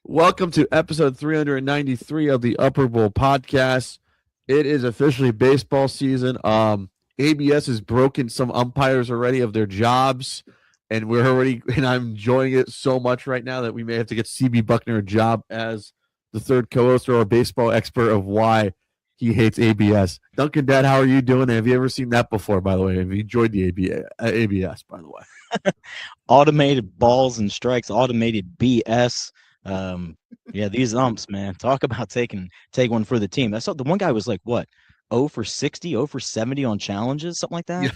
Welcome to episode 393 of the Upper Bowl podcast. It is officially baseball season. ABS has broken some umpires already of their jobs, and I'm enjoying it so much right now that we may have to get CB Buckner a job as the third co-host or a baseball expert of why he hates ABS. Duncan, Dad, how are you doing? Have you ever seen that before, by the way? Have you enjoyed the ABS, by the way? Automated balls and strikes, automated BS. These umps, man. Talk about take one for the team. I saw the one guy was like, what, 0 for 60, 0 for 70 on challenges, something like that.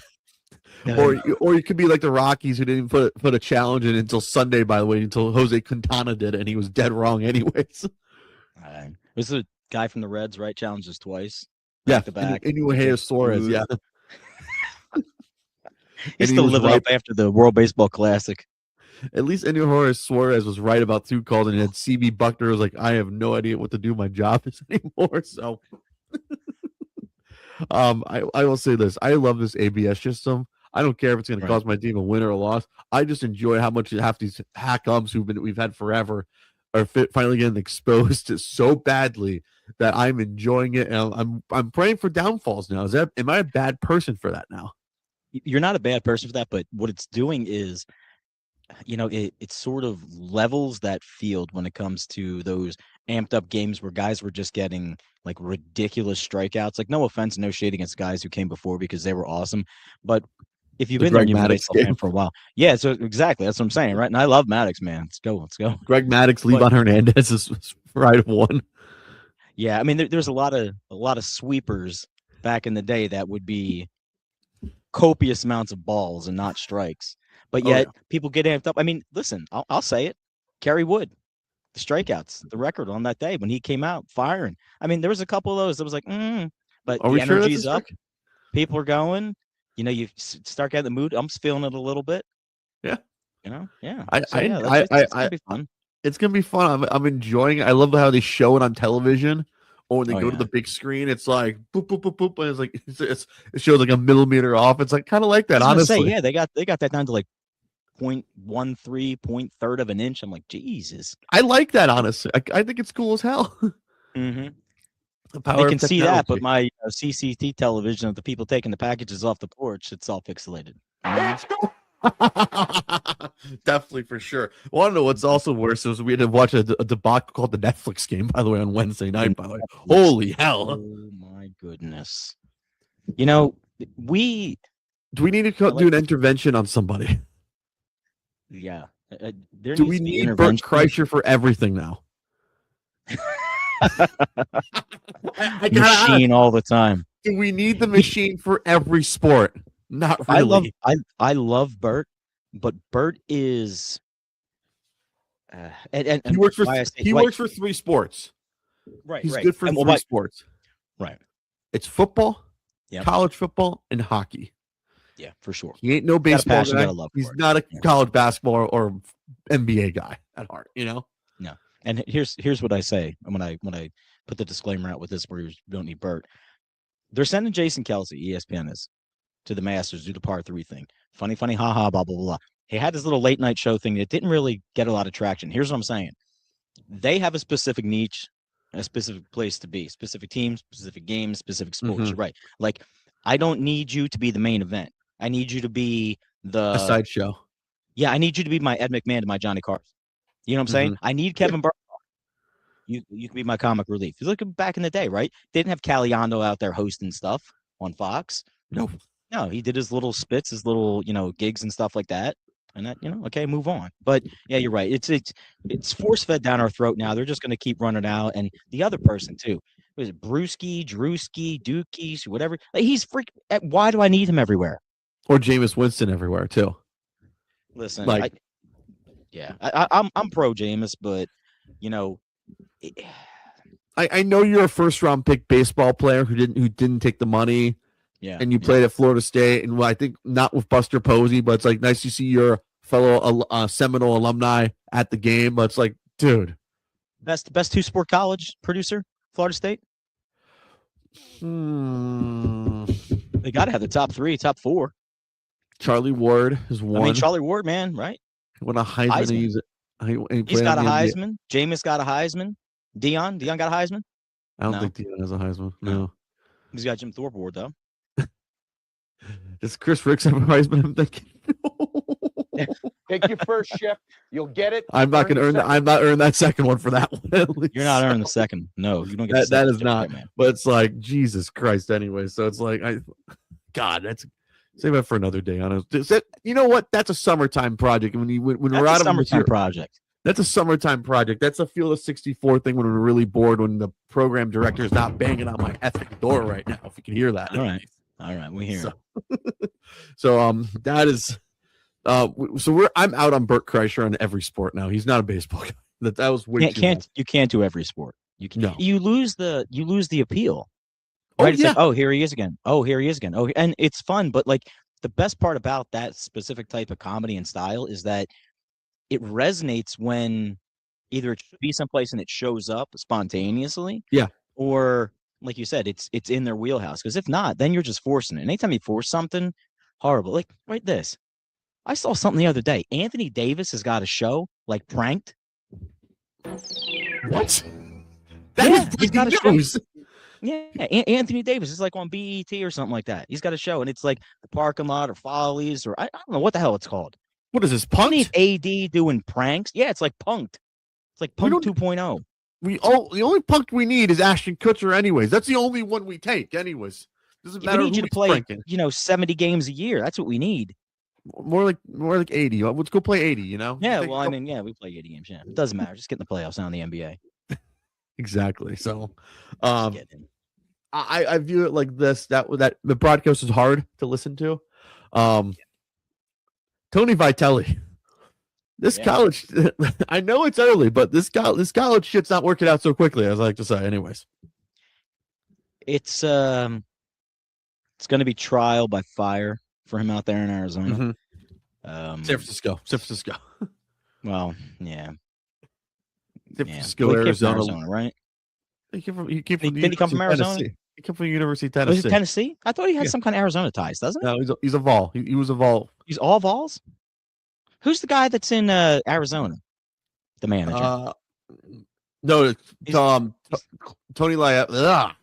Yeah. Or you could be like the Rockies, who didn't put a challenge in until Sunday, by the way, until Jose Quintana did it, and he was dead wrong anyways. It was a guy from the Reds, right? Challenges twice. Back to back. Inigo Suarez, yeah. He's still living up after the World Baseball Classic. At least Inigo Suarez was right about two calls, and had CB Buckner was like, I have no idea what to do my job is anymore. So I will say this. I love this ABS system. I don't care if it's going to cause my team a win or a loss. I just enjoy how much half these hack umps we've had forever are finally getting exposed so badly that I'm enjoying it, and I'm praying for downfalls now. Am I a bad person for that now? You're not a bad person for that, but what it's doing is, it sort of levels that field when it comes to those amped up games where guys were just getting like ridiculous strikeouts. Like, no offense, no shade against guys who came before because they were awesome, but if you've been there, you've been a baseball fan for a while. Yeah, so exactly, that's what I'm saying, right? And I love Maddox, man. Let's go. Greg Maddux, Livan Hernandez is right of one. Yeah, I mean, there's a lot of sweepers back in the day that would be copious amounts of balls and not strikes. But yet people get amped up. I mean, listen, I'll say it. Kerry Wood, the strikeouts, the record on that day when he came out firing. I mean, there was a couple of those that was like, but the energy's up. People are going. You start getting the mood. I'm just feeling it a little bit. Yeah. Yeah. It's gonna be fun. It's gonna be fun. I'm enjoying it. I love how they show it on television. Or when they go to the big screen, it's like boop boop boop boop, and it's like it shows like a millimeter off. It's like kind of like that. Honestly, they got that down to like 0.13, 0.3 of an inch. I'm like, Jesus. I like that, honestly. I think it's cool as hell. Mm-hmm. They can see that, but my CCT television of the people taking the packages off the porch, it's all pixelated. Definitely, for sure. Want to know what's also worse is we had to watch a debacle called the Netflix game, by the way, on Wednesday night. By the way, holy hell! Oh my goodness! Do we need to do an intervention on somebody? Yeah. Do we need Bert Kreischer for everything now? Machine all the time. Do we need the machine for every sport? Not really. I love Bert, but Bert is and he works for three sports. Right. He's good for three sports. Right. It's football, college football, and hockey. Yeah, for sure. He ain't no baseball guy. He's not a college basketball or NBA guy at heart, No. And here's what I say when I put the disclaimer out with this, where you don't need Bert. They're sending Jason Kelsey, ESPN is, to the Masters, do the par 3 thing. Funny, haha, blah, blah, blah. He had this little late night show thing that didn't really get a lot of traction. Here's what I'm saying. They have a specific niche, a specific place to be, specific teams, specific games, specific sports. Mm-hmm. You're right. Like, I don't need you to be the main event. I need you to be a sideshow. Yeah, I need you to be my Ed McMahon to my Johnny Carson. You know what I'm saying? I need Kevin Burkhardt. You can be my comic relief. You look back in the day, right? They didn't have Caliendo out there hosting stuff on Fox. Nope. No, he did his little spits, his little, gigs and stuff like that. And that, okay, move on. But yeah, you're right. It's force fed down our throat now. They're just going to keep running out. And the other person too, was it Brewski, Drewski, Dookies, whatever? Like, he's why do I need him everywhere? Or Jameis Winston everywhere too. Listen, I'm pro Jameis, but I know you're a first round pick baseball player who didn't take the money. Yeah. And you played at Florida State, and I think not with Buster Posey, but it's like nice to see your fellow Seminole alumni at the game. But it's like, dude, best 2-sport college producer, Florida State. They got to have the top 3, top 4. Charlie Ward is one. Charlie Ward, man, right? When a Heisman. He He's played got a in the NBA. Heisman. Jameis got a Heisman. Dion got a Heisman. I don't No. think Dion has a Heisman. No. He's got Jim Thorpe Award though. Does Chris Ricks have a Heisman? I'm thinking. Take your first shift. You'll get it. I'm not going to earn that. I'm not earning that second one for that one. At least. You're not earning the second. No, you don't get that. the That second is not. man. But it's like Jesus Christ. Anyway, so it's like God, that's save that for another day. You know what? That's a summertime project. When we're out of summertime project. That's a summertime project. That's a Field of 64 thing when we're really bored. When the program director is not banging on my effing door right now. If you can hear that. All right, we hear it. So that is. I'm out on Bert Kreischer on every sport now. He's not a baseball guy. That was way too much. You can't do every sport. You can. No. You lose the appeal. Right? It's like, oh, here he is again. Oh, here he is again. Oh, and it's fun, but like the best part about that specific type of comedy and style is that it resonates when either it should be someplace and it shows up spontaneously. Yeah. Or like you said, it's in their wheelhouse. Because if not, then you're just forcing it. And anytime you force something, horrible. Like right this. I saw something the other day. Anthony Davis has got a show like Pranked. What? He's got a show. Yeah, Anthony Davis is like on BET or something like that. He's got a show, and it's like the parking lot or Follies or I don't know what the hell it's called. What is this? Punked? AD doing pranks? Yeah, it's like Punked. It's like Punked 2.0. The only punked we need is Ashton Kutcher. Anyways, that's the only one we take. Anyways, doesn't matter. We need you to play, pranking. 70 games a year. That's what we need. More like 80. Let's go play 80. You know? Yeah. Well, I mean, yeah, we play 80 games. Yeah, it doesn't matter. Just get in the playoffs now in the NBA. Exactly. So, I view it like this: that the broadcast is hard to listen to. Tony Vitelli, this college. I know it's early, but this college shit's not working out so quickly, as I like to say. Anyways, it's going to be trial by fire for him out there in Arizona. Mm-hmm. San Francisco. Well, yeah. San Francisco, Arizona, right? Did he come from Arizona? Tennessee. He came from University of Tennessee. Was it Tennessee? I thought he had some kind of Arizona ties, doesn't he? No, he's a Vol. He was a Vol. He's all Vols? Who's the guy that's in Arizona? The manager. No, Tony Liat.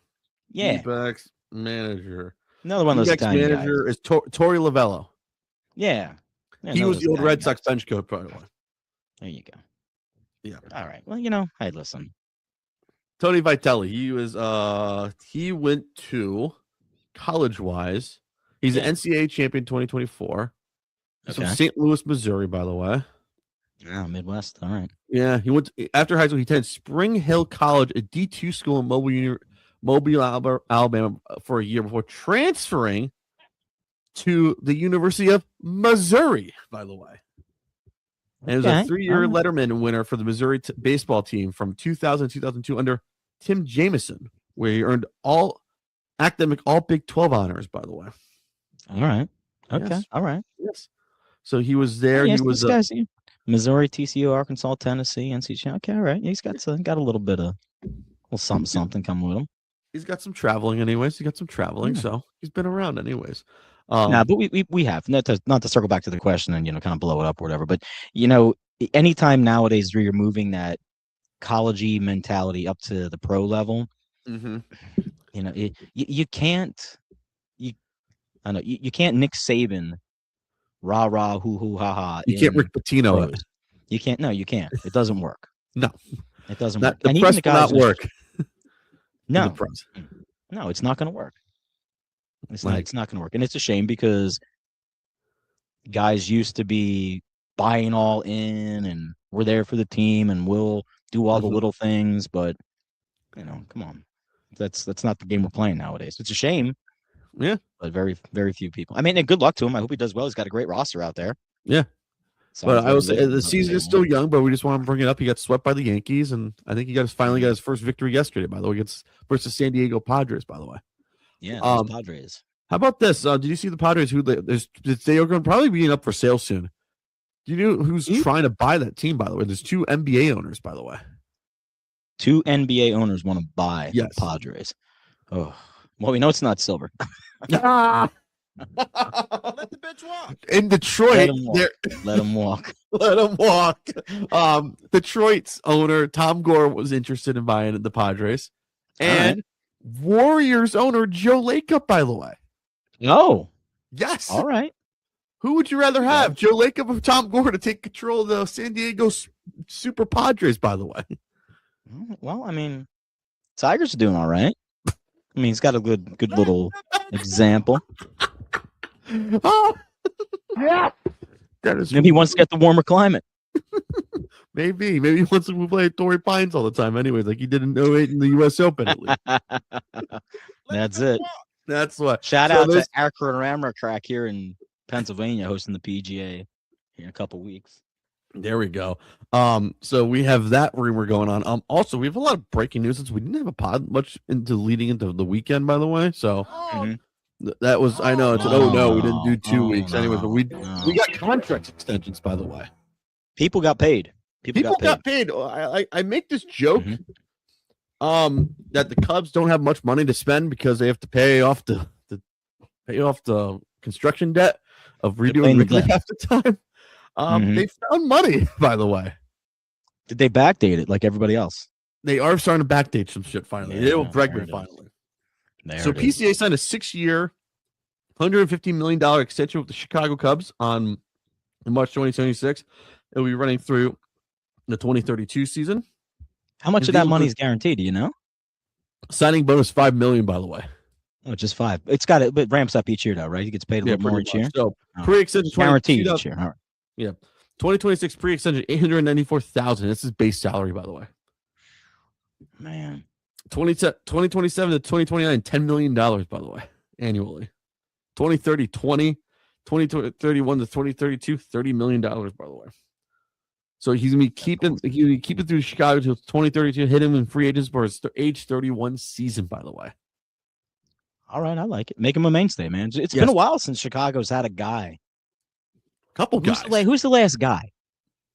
Yeah. D-backs manager. Another one of those Italian manager guys. is Torey Lavello. Yeah. He was the old Red Sox bench coach, by the way. There you go. Yeah. All right. Well, hey, listen. Tony Vitelli. He went to college-wise. He's an NCAA champion 2024. He's from St. Louis, Missouri, by the way. Oh, Midwest. All right. Yeah. He went after high school. He attended Spring Hill College, a D2 school in Mobile, Alabama, for a year before transferring to the University of Missouri, by the way. And it was a 3-year Letterman winner for the Missouri baseball team from 2000 to 2002 under Tim Jameson, where he earned all Big 12 honors, by the way. All right. Okay. Yes. All right. Yes. So he was there. Yes, he was Missouri, TCU, Arkansas, Tennessee, NC. Okay. All right. He's got a little bit of something coming with him. He's got some traveling, anyways. So he's been around, anyways. But we have not to circle back to the question and kind of blow it up or whatever. But anytime nowadays where you're moving that college-y mentality up to the pro level, you can't. You can't Nick Saban, rah rah hoo hoo ha ha. You can't Rick Pitino it. You can't. No, you can't. It doesn't work. No, it doesn't work. The press will not work. No, it's not going to work. It's not going to work. And it's a shame because guys used to be buying all in and we're there for the team and we'll do all the little things. But, come on. That's not the game we're playing nowadays. It's a shame. Yeah. But very, very few people. I mean, and good luck to him. I hope he does well. He's got a great roster out there. Yeah. But I will say the season is still young, but we just want to bring it up. He got swept by the Yankees, and I think he finally got his first victory yesterday, by the way, versus San Diego Padres, by the way. Yeah, Padres. How about this? Did you see the Padres? They are going to probably be up for sale soon. Do you know who's trying to buy that team, by the way? There's 2 NBA owners, by the way. 2 NBA owners want to buy the Padres. Oh, well, we know it's not Silver. Let the bitch walk. In Detroit, let him walk. Let him walk. Detroit's owner Tom Gore was interested in buying the Padres, and Warriors owner Joe Lacob, by the way. Oh, Yes. all right. Who would you rather have, Joe Lacob or Tom Gore, to take control of the San Diego Super Padres? By the way. Well, I mean, Tigers are doing all right. I mean, he's got a good little example. Oh, Yeah. that is Maybe he wants to get the warmer climate. maybe he wants to play at Torrey Pines all the time. Anyways, like he did in 08 in the U.S. Open. At least. That's it. That's what. Shout So out to this- Akron Ramrock here in Pennsylvania hosting the PGA in a couple weeks. There we go. So we have that rumor going on. Also, we have a lot of breaking news since we didn't have a pod much into leading into the weekend, by the way. So Mhm. that was, I know it's an oh no, we didn't do 2 Oh, weeks. Anyways, but we no. got contract extensions, by the way. People got paid. People got paid. I make this joke Mhm. that the Cubs don't have much money to spend because they have to pay off the construction debt of paying redoing the Wrigley debt. half the time. Mhm. They found money, by the way. Did they backdate it like everybody else? They are starting to backdate some shit finally. They did with there Bregman it is. finally. There So it is. PCA signed a 6-year, $150 million extension with the Chicago Cubs in March 2076. It'll be running through the 2032 season. How much His of that deal money was- is guaranteed? Do you know? Signing bonus $5 million, by the way. Oh, just 5. It's got it, but it ramps up each year, though, right? He gets paid a little more pretty each year. much. So Oh. pre-extension Guaranteed each year. All right. 2026 pre-extension $894,000. This is base salary, by the way. Man, 2027 to 2029, $10 million, by the way, annually. 2030, 20, 2031 to 2032, $30 million, by the way. So he's gonna be keeping through Chicago till 2032, hit him in free agents for his age 31 season, by the way. all right, I like it. Make him a mainstay, man. It's been Yes. a while since Chicago's had a guy. Couple Who's guys. who's the last guy?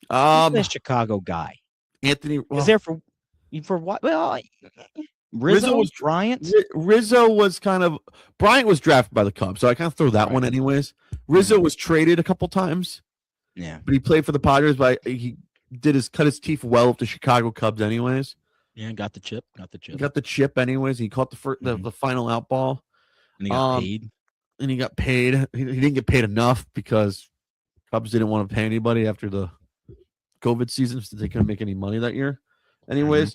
Who's the Um, last Chicago guy? Anthony Is there for what? Well, Rizzo Rizzo was- Bryant. Rizzo was Bryant was drafted by the Cubs, so I kind of throw that one Right. anyways. Rizzo was traded a couple times, Yeah, but he played for the Padres. But he cut his teeth well with the Chicago Cubs, anyways. yeah, got the chip. He got the chip, anyways. He caught Mhm. the final out ball, And he got um, paid. and he got paid. He didn't get paid enough because Cubs didn't want to pay anybody after the COVID season, so they couldn't make any money that year. Anyways,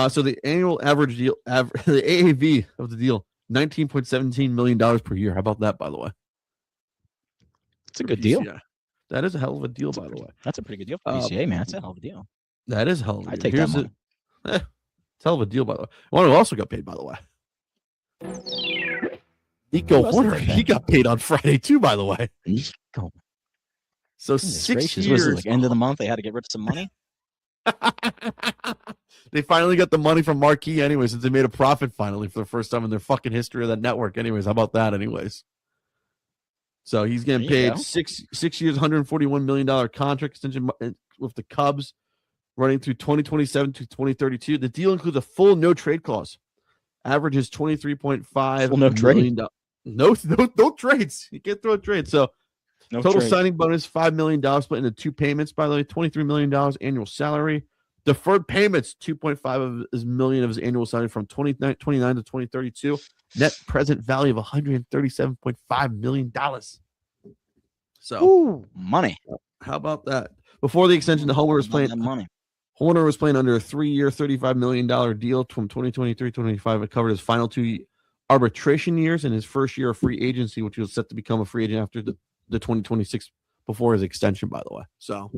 so the annual average deal, the AAV of the deal, $19.17 million per year. How about that, by the way? It's a good deal. PCA. That is a hell of a deal, by the way. That's a pretty good deal for Uh, PCA, man. That's a hell of a deal. That is a hell of a I deal. take that Here's money. it's a hell of a deal, by the way. One who also got paid, by the way. Nico Who else did Horner, they he pay? got paid on Friday too, by the way. Nico. So Goodness 6 gracious, years. was it like end of the month? They had to get rid of some money. They finally got the money from Marquee, anyways, since they made a profit finally for the first time in their fucking history of that network. Anyways, how about that, anyways? So he's getting There you paid go. 6 years, $141 million contract extension with the Cubs, running through 2027 to 2032. The deal includes a full no trade clause. Average is $23.5 Full no trade? million. No trades. You can't throw a trade. So No total trade. signing bonus $5 million split into 2 payments. By the way, $23 million annual salary. Deferred payments $2.5 million of his annual salary from 2029 to 2032. Net present value of $137.5 million. So Ooh, money. how about that? Before the extension, the Homer was How about playing. that money. Horner was playing under a 3-year, $35 million deal from 2023 2025. It covered his final 2 arbitration years and his first year of free agency, which he was set to become a free agent after the 2026 before his extension, by the way. So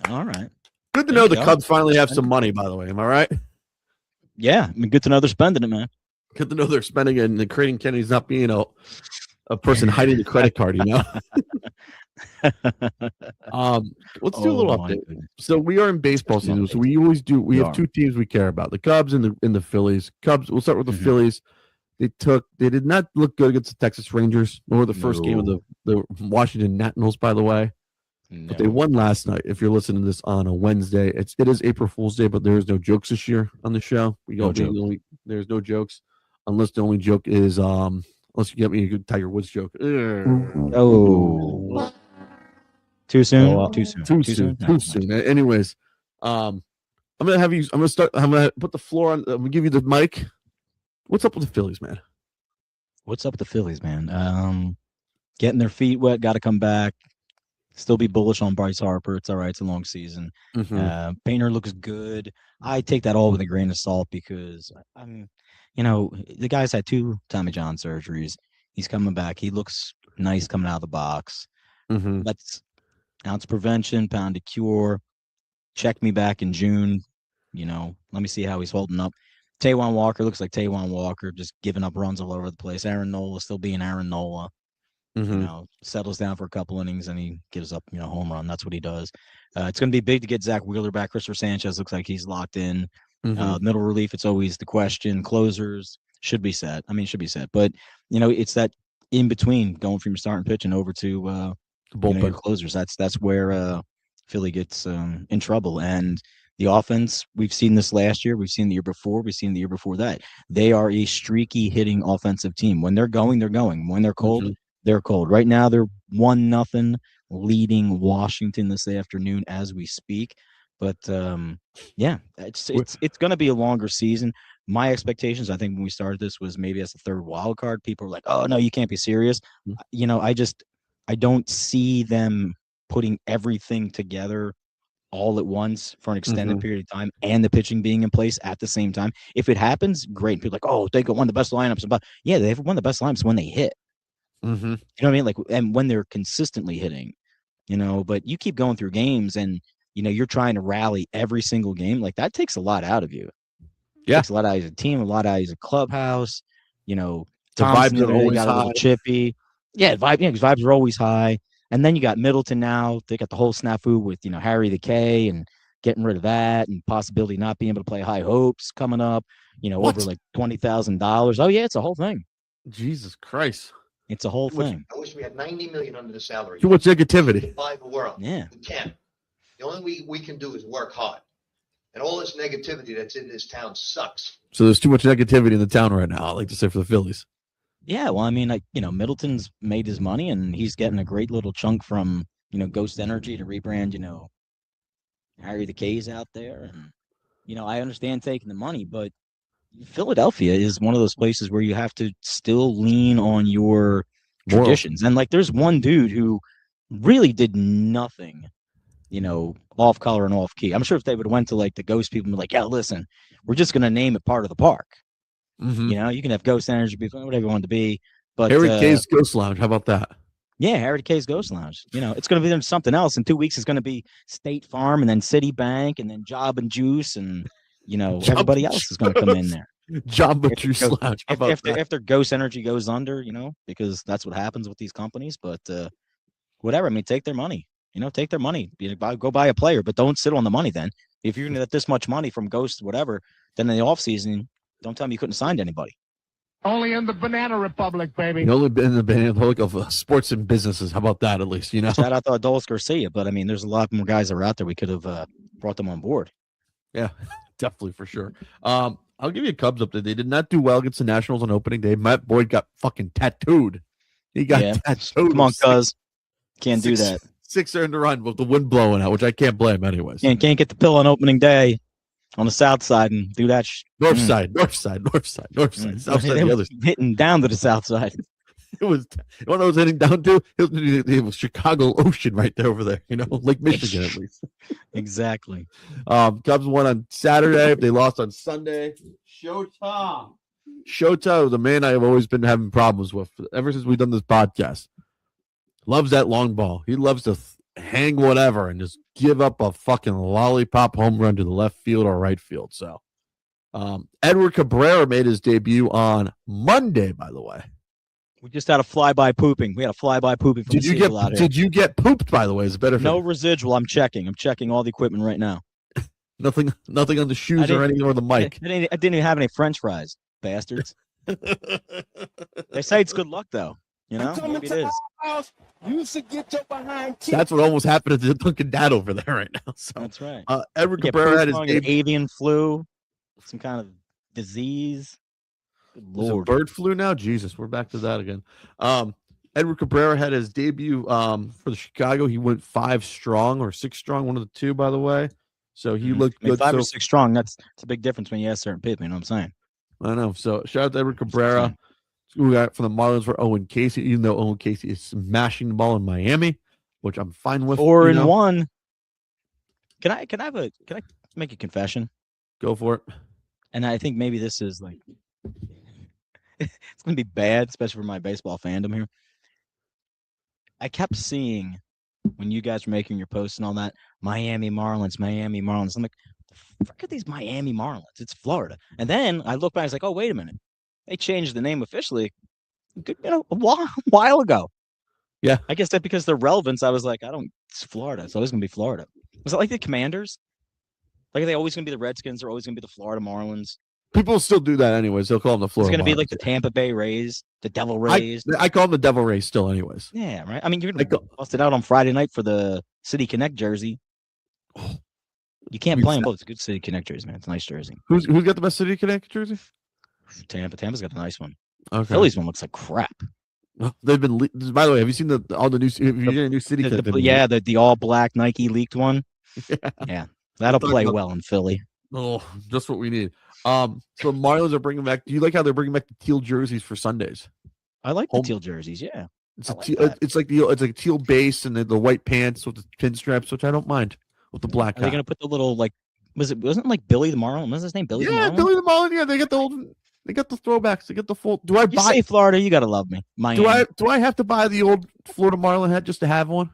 All right. good to There know you the go. Cubs finally have some money, by the way. Am I right? Yeah, I mean, good to know they're spending it, man. Good to know they're spending it and the Creighton Kennedy's not being a person hiding the credit card, you know? Let's do a little Oh, my update. goodness. So we are in baseball There's no season. So we always do. We We have are. 2 teams we care about: the Cubs and the Phillies. Cubs. We'll start with the Mhm. Phillies. They did not look good against the Texas Rangers, nor the first game of the Washington Nationals, by the way. But they No. won last night. If you're listening to this on a Wednesday, it is April Fool's Day, but there is no jokes this year on the show. No joke. There's no jokes, unless the only joke is unless you get me a good Tiger Woods joke. Ugh. Oh, Too soon. So, Too soon. Too soon. Anyways, I'm gonna put the floor on. I'm gonna give you the mic. What's up with the Phillies, man? What's up with the Phillies, man? Getting their feet wet. Got to come back. Still be bullish on Bryce Harper. It's all right. It's a long season. Painter looks good. I take that all with a grain of salt because the guy's had 2 Tommy John surgeries. He's coming back. He looks nice coming out of the box. Let's ounce prevention, pound to cure. Check me back in June. Let me see how he's holding up. Taijuan Walker looks like Taijuan Walker, just giving up runs all over the place. Aaron Nola still being Aaron Nola. Settles down for a couple innings and he gives up, home run. That's what he does. It's going to be big to get Zach Wheeler back. Christopher Sanchez looks like he's locked in. Middle relief, it's always the question. Closers should be set. But, it's that in between going from your starting pitch and over to your closers. That's where Philly gets in trouble. And the offense, we've seen this last year. We've seen the year before. We've seen the year before that. They are a streaky hitting offensive team. When they're going, they're going. When they're cold, they're cold. Right now, they're 1-0 leading Washington this afternoon as we speak. But it's going to be a longer season. My expectations, I think, when we started this was maybe as a third wild card. People were like, "Oh no, you can't be serious." I don't see them putting everything together all at once for an extended period of time and the pitching being in place at the same time. If it happens, great. People are like, "Oh, they got one of the best lineups." But yeah, they've one of the best lineups when they hit. You know what I mean? Like, and when they're consistently hitting, but you keep going through games and, you're trying to rally every single game. Like that takes a lot out of you. Yeah. It takes a lot out of your team, a lot out of your clubhouse. The Thompson vibes are always got a little high. chippy. Yeah, because vibes are always high. And then you got Middleton now. They got the whole snafu with, Harry the K and getting rid of that and possibility not being able to play High Hopes coming up, over like $20,000. Oh, yeah, it's a whole thing. Jesus Christ. It's a whole thing. I wish we had $90 million under the salary. Too much negativity. Buy the world. Yeah. We can't. The only way we can do is work hard. And all this negativity that's in this town sucks. So there's too much negativity in the town right now, I like to say, for the Phillies. Yeah, well, I mean, Middleton's made his money and he's getting a great little chunk from, Ghost Energy to rebrand, Harry the K's out there. And, I understand taking the money, but Philadelphia is one of those places where you have to still lean on your traditions. And like, there's one dude who really did nothing, off color and off key. I'm sure if they would have went to like the Ghost people and be like, "Yeah, listen, we're just going to name it part of the park." You can have Ghost Energy, whatever you want it to be. But Harry K's Ghost Lounge, how about that? Yeah, Harry K's Ghost Lounge. It's going to be something else. In 2 weeks, it's going to be State Farm and then Citibank and then Job and Juice and, everybody else is going to come in there. Job and Juice Lounge. After Ghost Energy goes under, because that's what happens with these companies. But whatever. I mean, take their money. Take their money. Go buy a player, but don't sit on the money then. If you're going to get this much money from Ghost, whatever, then in the offseason, don't tell me you couldn't sign anybody. Only in the Banana Republic, baby. Only in the Banana Republic of sports and businesses. How about that, at least, Shout out to Adolis Garcia, but I mean, there's a lot more guys that are out there. We could have brought them on board. Yeah, definitely, for sure. I'll give you a Cubs update. They did not do well against the Nationals on opening day. Matt Boyd got fucking tattooed. He got tattooed. Come on, cuz. Can't do that. 6 earned a run with the wind blowing out, which I can't blame anyways. Can't get the pill on opening day on the south side and do that. North side, south side, the other side. Hitting down to the south side. It was, you know what I was heading down to? It was Chicago Ocean right there over there, Lake Michigan at least. Exactly. Cubs won on Saturday. They lost on Sunday. Shota, the man I have always been having problems with ever since we've done this podcast. Loves that long ball. He loves to hang whatever and just give up a fucking lollipop home run to the left field or right field. So, Edward Cabrera made his debut on Monday, by the way. We just had a flyby pooping. We had a flyby pooping from Did you get pooped, by the way? Is it better? No residual. I'm checking all the equipment right now. Nothing on the shoes or anything or the mic. I didn't even have any French fries, bastards. They say it's good luck, though. Maybe it is. You should get your behind. That's what almost happened to the Dunkin' Dad over there right now. So that's right. Edward Cabrera had his avian flu, some kind of disease. Good Lord. Bird flu now? Jesus, we're back to that again. Edward Cabrera had his debut for the Chicago. He went 5 strong or 6 strong, one of the two, by the way. So he looked I mean, good. 5 So or 6 strong. That's a big difference when you ask certain people. You know what I'm saying? I know. So shout out to Edward Cabrera. Who we got from the Marlins for Owen Casey, even though Owen Casey is smashing the ball in Miami, which I'm fine with. 4-1. Can I make a confession? Go for it. And I think maybe this is like it's gonna be bad, especially for my baseball fandom here. I kept seeing when you guys were making your posts and all that, Miami Marlins. I'm like, the frick are these Miami Marlins? It's Florida. And then I look back, I was like, oh, wait a minute. They changed the name officially, a while ago. Yeah. I guess that because the relevance, I was like, it's Florida. It's always gonna be Florida. Was it like the Commanders? Like, are they always gonna be the Redskins? They're always gonna be the Florida Marlins. People still do that anyways. They'll call them the It's Florida. gonna be Marlins. like the Tampa Bay Rays, the Devil Rays. I call them the Devil Rays still, anyways. Yeah, right. I mean, you're gonna bust it out on Friday night for the City Connect jersey. You can't play them both. It's a good City Connect jersey, man. It's a nice jersey. Who's got the best City Connect jersey? Tampa. Tampa's got the nice one. Okay. Phillies one looks like crap. They've been. By the way, have you seen all the new? If you get a new City Connect, the all black Nike leaked one. Yeah, that'll play well in Philly. Oh, just what we need. So Marlins are bringing back. Do you like how they're bringing back the teal jerseys for Sundays? I like the teal jerseys. Yeah, it's like a teal base and then the white pants with the pinstripes, which I don't mind with the black. Are they gonna put the little wasn't it like Billy the Marlin? Was his name Billy? Yeah, the Marlin? Billy the Marlin. Yeah, they got the throwbacks. They get the full. Do I You say Florida? You gotta love me. Miami. Do I have to buy the old Florida Marlin hat just to have one?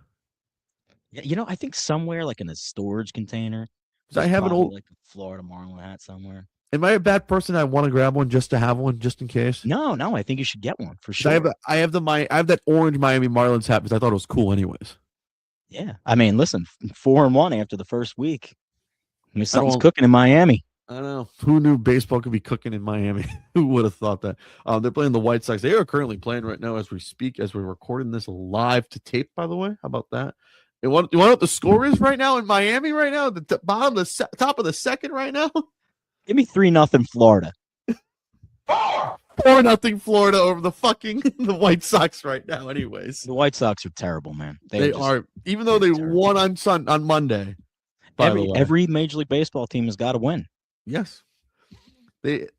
Yeah, I think somewhere like in a storage container. I have an old like a Florida Marlin hat somewhere. Am I a bad person? I want to grab one just to have one, just in case. No, I think you should get one for sure. I have that orange Miami Marlins hat because I thought it was cool, anyways. Yeah, I mean, listen, 4-1 after the first week. I mean, something's cooking in Miami. I know. Who knew baseball could be cooking in Miami? Who would have thought that? They're playing the White Sox. They are currently playing right now as we speak, as we're recording this live to tape, by the way. How about that? You want to know what the score is right now in Miami right now? The top of the second right now? Give me 3-0 Florida. 4-0 Florida over the White Sox right now, anyways. The White Sox are terrible, man. They are, even though they won on Monday. Every Major League Baseball team has got to win. Yes.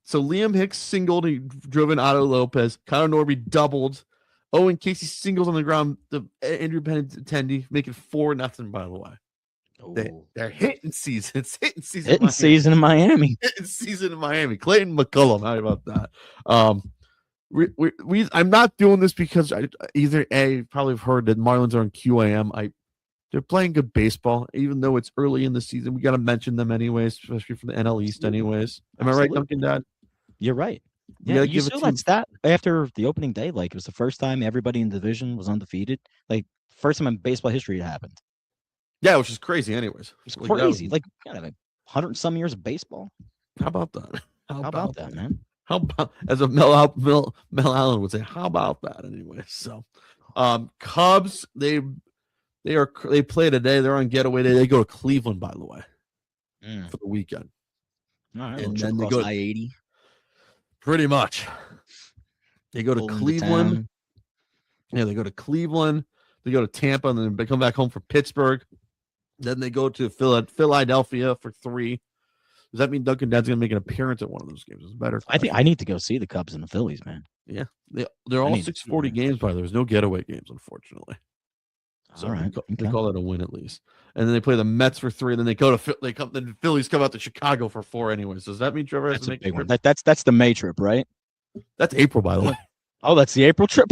So Liam Hicks singled, he drove in Otto Lopez. Connor Norby doubled. Owen Casey singles on the ground. The Andrew Benintendi making 4-0. By the way, they're hitting season. It's hitting season. Hitting season in Miami. Hitting season in Miami. Clayton McCullum. How about that? I'm not doing this because probably have heard that Marlins are on QAM. They're playing good baseball, even though it's early in the season. We got to mention them anyways, especially from the NL East anyways. Am I right, Duncan Dad? You're right. Yeah, you saw that stat after the opening day. Like, it was the first time everybody in the division was undefeated. Like, first time in baseball history it happened. Yeah, which is crazy anyways. It's crazy. Like 100 and some years of baseball. How about that? How about that, man? How about, as a Mel Allen would say, how about that anyway? So, Cubs, they play today. They're on getaway day. They go to Cleveland, by the way, for the weekend. All right, and then they go I-80. Pretty much. They go to Cleveland. Yeah, they go to Cleveland. They go to Tampa, and then they come back home for Pittsburgh. Then they go to Philadelphia for 3. Does that mean Duncan Dad's going to make an appearance at one of those games? It's better. I think I need to go see the Cubs and the Phillies, man. Yeah, they're all 6:40 games, by the way. There's no getaway games, unfortunately. So all right, they call that a win at least. And then they play the Mets for 3, and then the Phillies come out to Chicago for 4 anyways. So does that mean Trevor has to make a big one? That's the May trip, right? That's April, by the way. Oh, that's the April trip.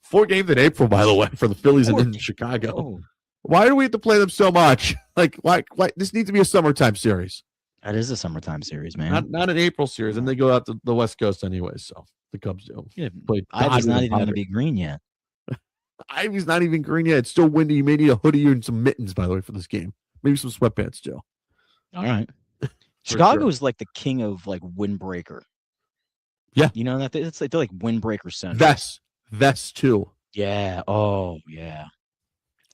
4 games in April, by the way, for the Phillies in Chicago. Oh. Why do we have to play them so much? Like, why? This needs to be a summertime series. That is a summertime series, man. Not an April series, and they go out to the West Coast anyways. So the Cubs do. Yeah, Ivy's not even going to be green yet. Ivy's not even green yet. It's still windy. You may need a hoodie and some mittens, by the way, for this game. Maybe some sweatpants, Joe. All right. Chicago is like the king of like windbreaker. Yeah, you know that it's like they're like windbreaker center. Vests too. Yeah. Oh, yeah.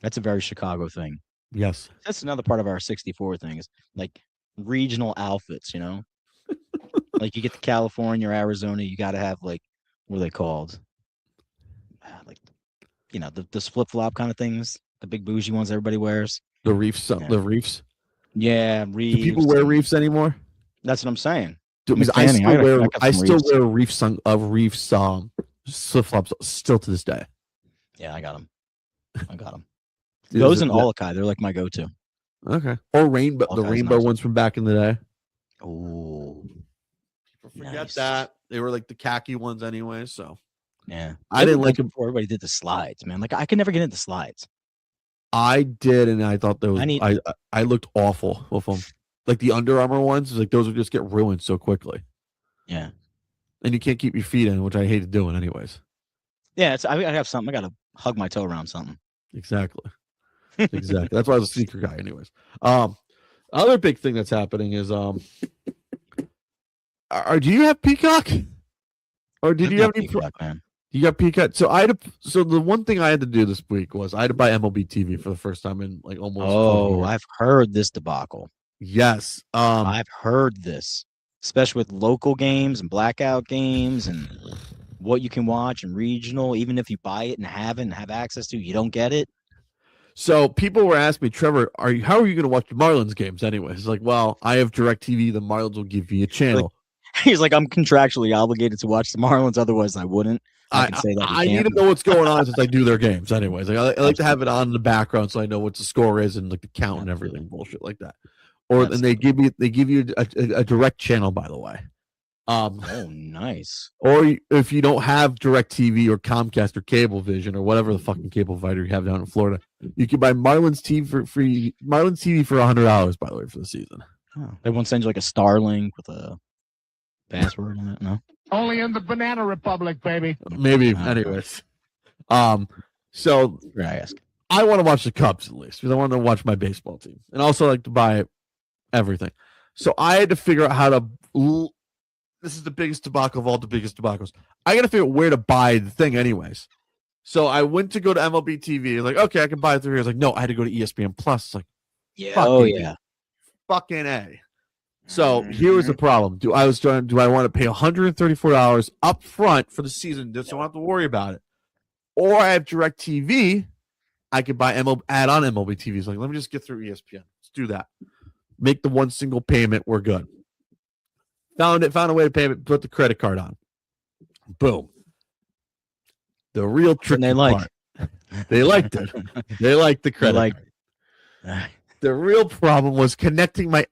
That's a very Chicago thing. Yes. That's another part of our 64 thing is like regional outfits, you know? Like you get to California or Arizona, you got to have like, what are they called? Like the flip flop kind of things, the big bougie ones everybody wears. The Reefs. Yeah. The Reefs. Yeah, Do Reefs. people wear Reefs anymore? That's what I'm saying. Because Mick Fanning, I got some still Reefs. wear Reefs flip flops still to this day. Yeah, I got them. Is Those it and that- Olakai, they're like my go-to. Okay. Or rainbow, the Hawkeye's rainbow nice. ones from back in the day. Oh, Forget Nice. that. They were like the khaki ones anyway. So yeah. I didn't like them. before everybody did the slides, man. Like I could never get into slides. I did, and I thought that was I I looked awful with them. Like the Under Armour ones, like those would just get ruined so quickly, Yeah. and you can't keep your feet in, which I hated doing anyways. Yeah, I have something. I gotta hug my toe around something. Exactly. Exactly. That's why I was a sneaker guy, anyways. Other big thing that's happening is do you have Peacock? Or did I've you got have any Peacock, man? You got Peacock. So the one thing I had to do this week was I had to buy MLB TV for the first time in like almost 12 Oh, years. I've heard this debacle. Yes. I've heard this, especially with local games and blackout games and what you can watch and regional. Even if you buy it and have access to, you don't get it. So people were asking me, Trevor, how are you going to watch the Marlins games anyways? Like, well, I have DirecTV. The Marlins will give you a channel. He's like, I'm contractually obligated to watch the Marlins, otherwise I wouldn't. I can say that. I need to know what's going on since I do their games anyways. Like I like to have it on in the background so I know what the score is and like the count and everything, bullshit like that. Or and they give you a direct channel, by the way. Oh, nice. Or if you don't have DirecTV or Comcast or Cablevision or whatever the fucking cable provider you have down in Florida, you can buy Marlins TV for free. Marlins TV for $100, by the way, for the season. Oh, they won't send you like a Starlink with a password on it. No. Only in the Banana Republic, baby. Maybe, Oh, anyways. So I ask. I want to watch the Cubs at least because I want to watch my baseball team, and also like to buy everything. So I had to figure out how to. This is the biggest debacle of all the biggest debacles. I got to figure out where to buy the thing, anyways. So I went to go to MLB TV. Like, okay, I can buy it through here. I was like, no, I had to go to ESPN Plus. It's like, Yeah. Fucking Oh yeah. fucking A. So here was the problem. Do I want to pay $134 up front for the season just so I don't have to worry about it? Or I have DirecTV, I could buy add on MLB TV. It's like, let me just get through ESPN. Let's do that. Make the one single payment. We're good. Found a way to pay it, put the credit card on. Boom. The real tricky they like. part. They liked it. They liked the credit like- card. The real problem was connecting my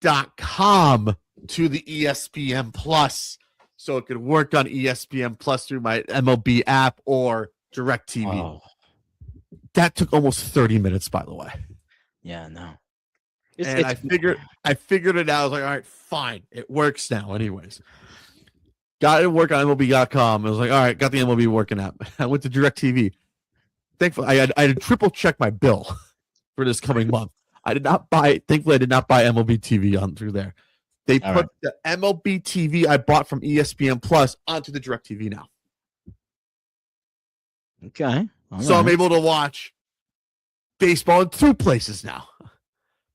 MLB.com to the ESPN Plus so it could work on ESPN Plus through my MLB app or DirecTV. Oh, That took almost 30 minutes, by the way. yeah, no. And I figured it out. I was like, all right, fine. It works now, anyways. Got it to work on MLB.com. I was like, all right, got the MLB working out. I went to DirecTV. Thankfully, I had to triple check my bill for this coming month. Thankfully, I did not buy MLB TV on through there. They All put the MLB TV I bought from ESPN Plus onto the DirecTV now. Okay. All So I'm right. able to watch baseball in two places now.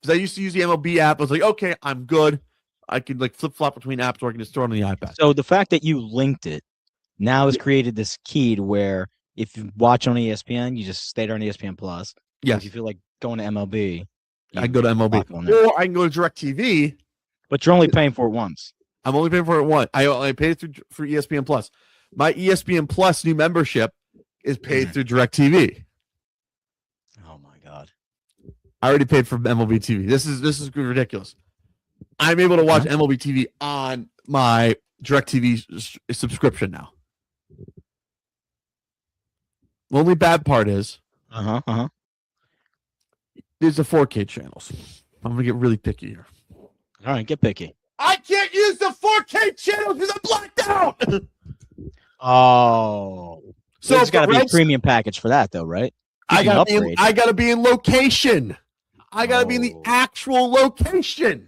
Because I used to use the MLB app. I was like, okay, I'm good. I can like flip flop between apps or I can just throw it on the iPad. So the fact that you linked it now has created this key to where if you watch on ESPN, you just stay there on ESPN Plus. Yes, If you feel like going to MLB, I can go to MLB. lock on there. Or I can go to DirecTV. But you're only paying for it once. I'm only paying for it once. I paid for ESPN Plus. My ESPN Plus new membership is paid through DirecTV. Oh my god. I already paid for MLB TV. This is ridiculous. I'm able to watch Okay. MLB TV on my DirecTV subscription now. The only bad part is there's the 4K channels. I'm gonna get really picky here. All right, get picky. I can't use the 4K channels because I'm blacked out. Oh. So So it's got to be a Reds- premium package for that, though, right? I You can gotta upgrade. be in location. I gotta be in the Oh. actual location. You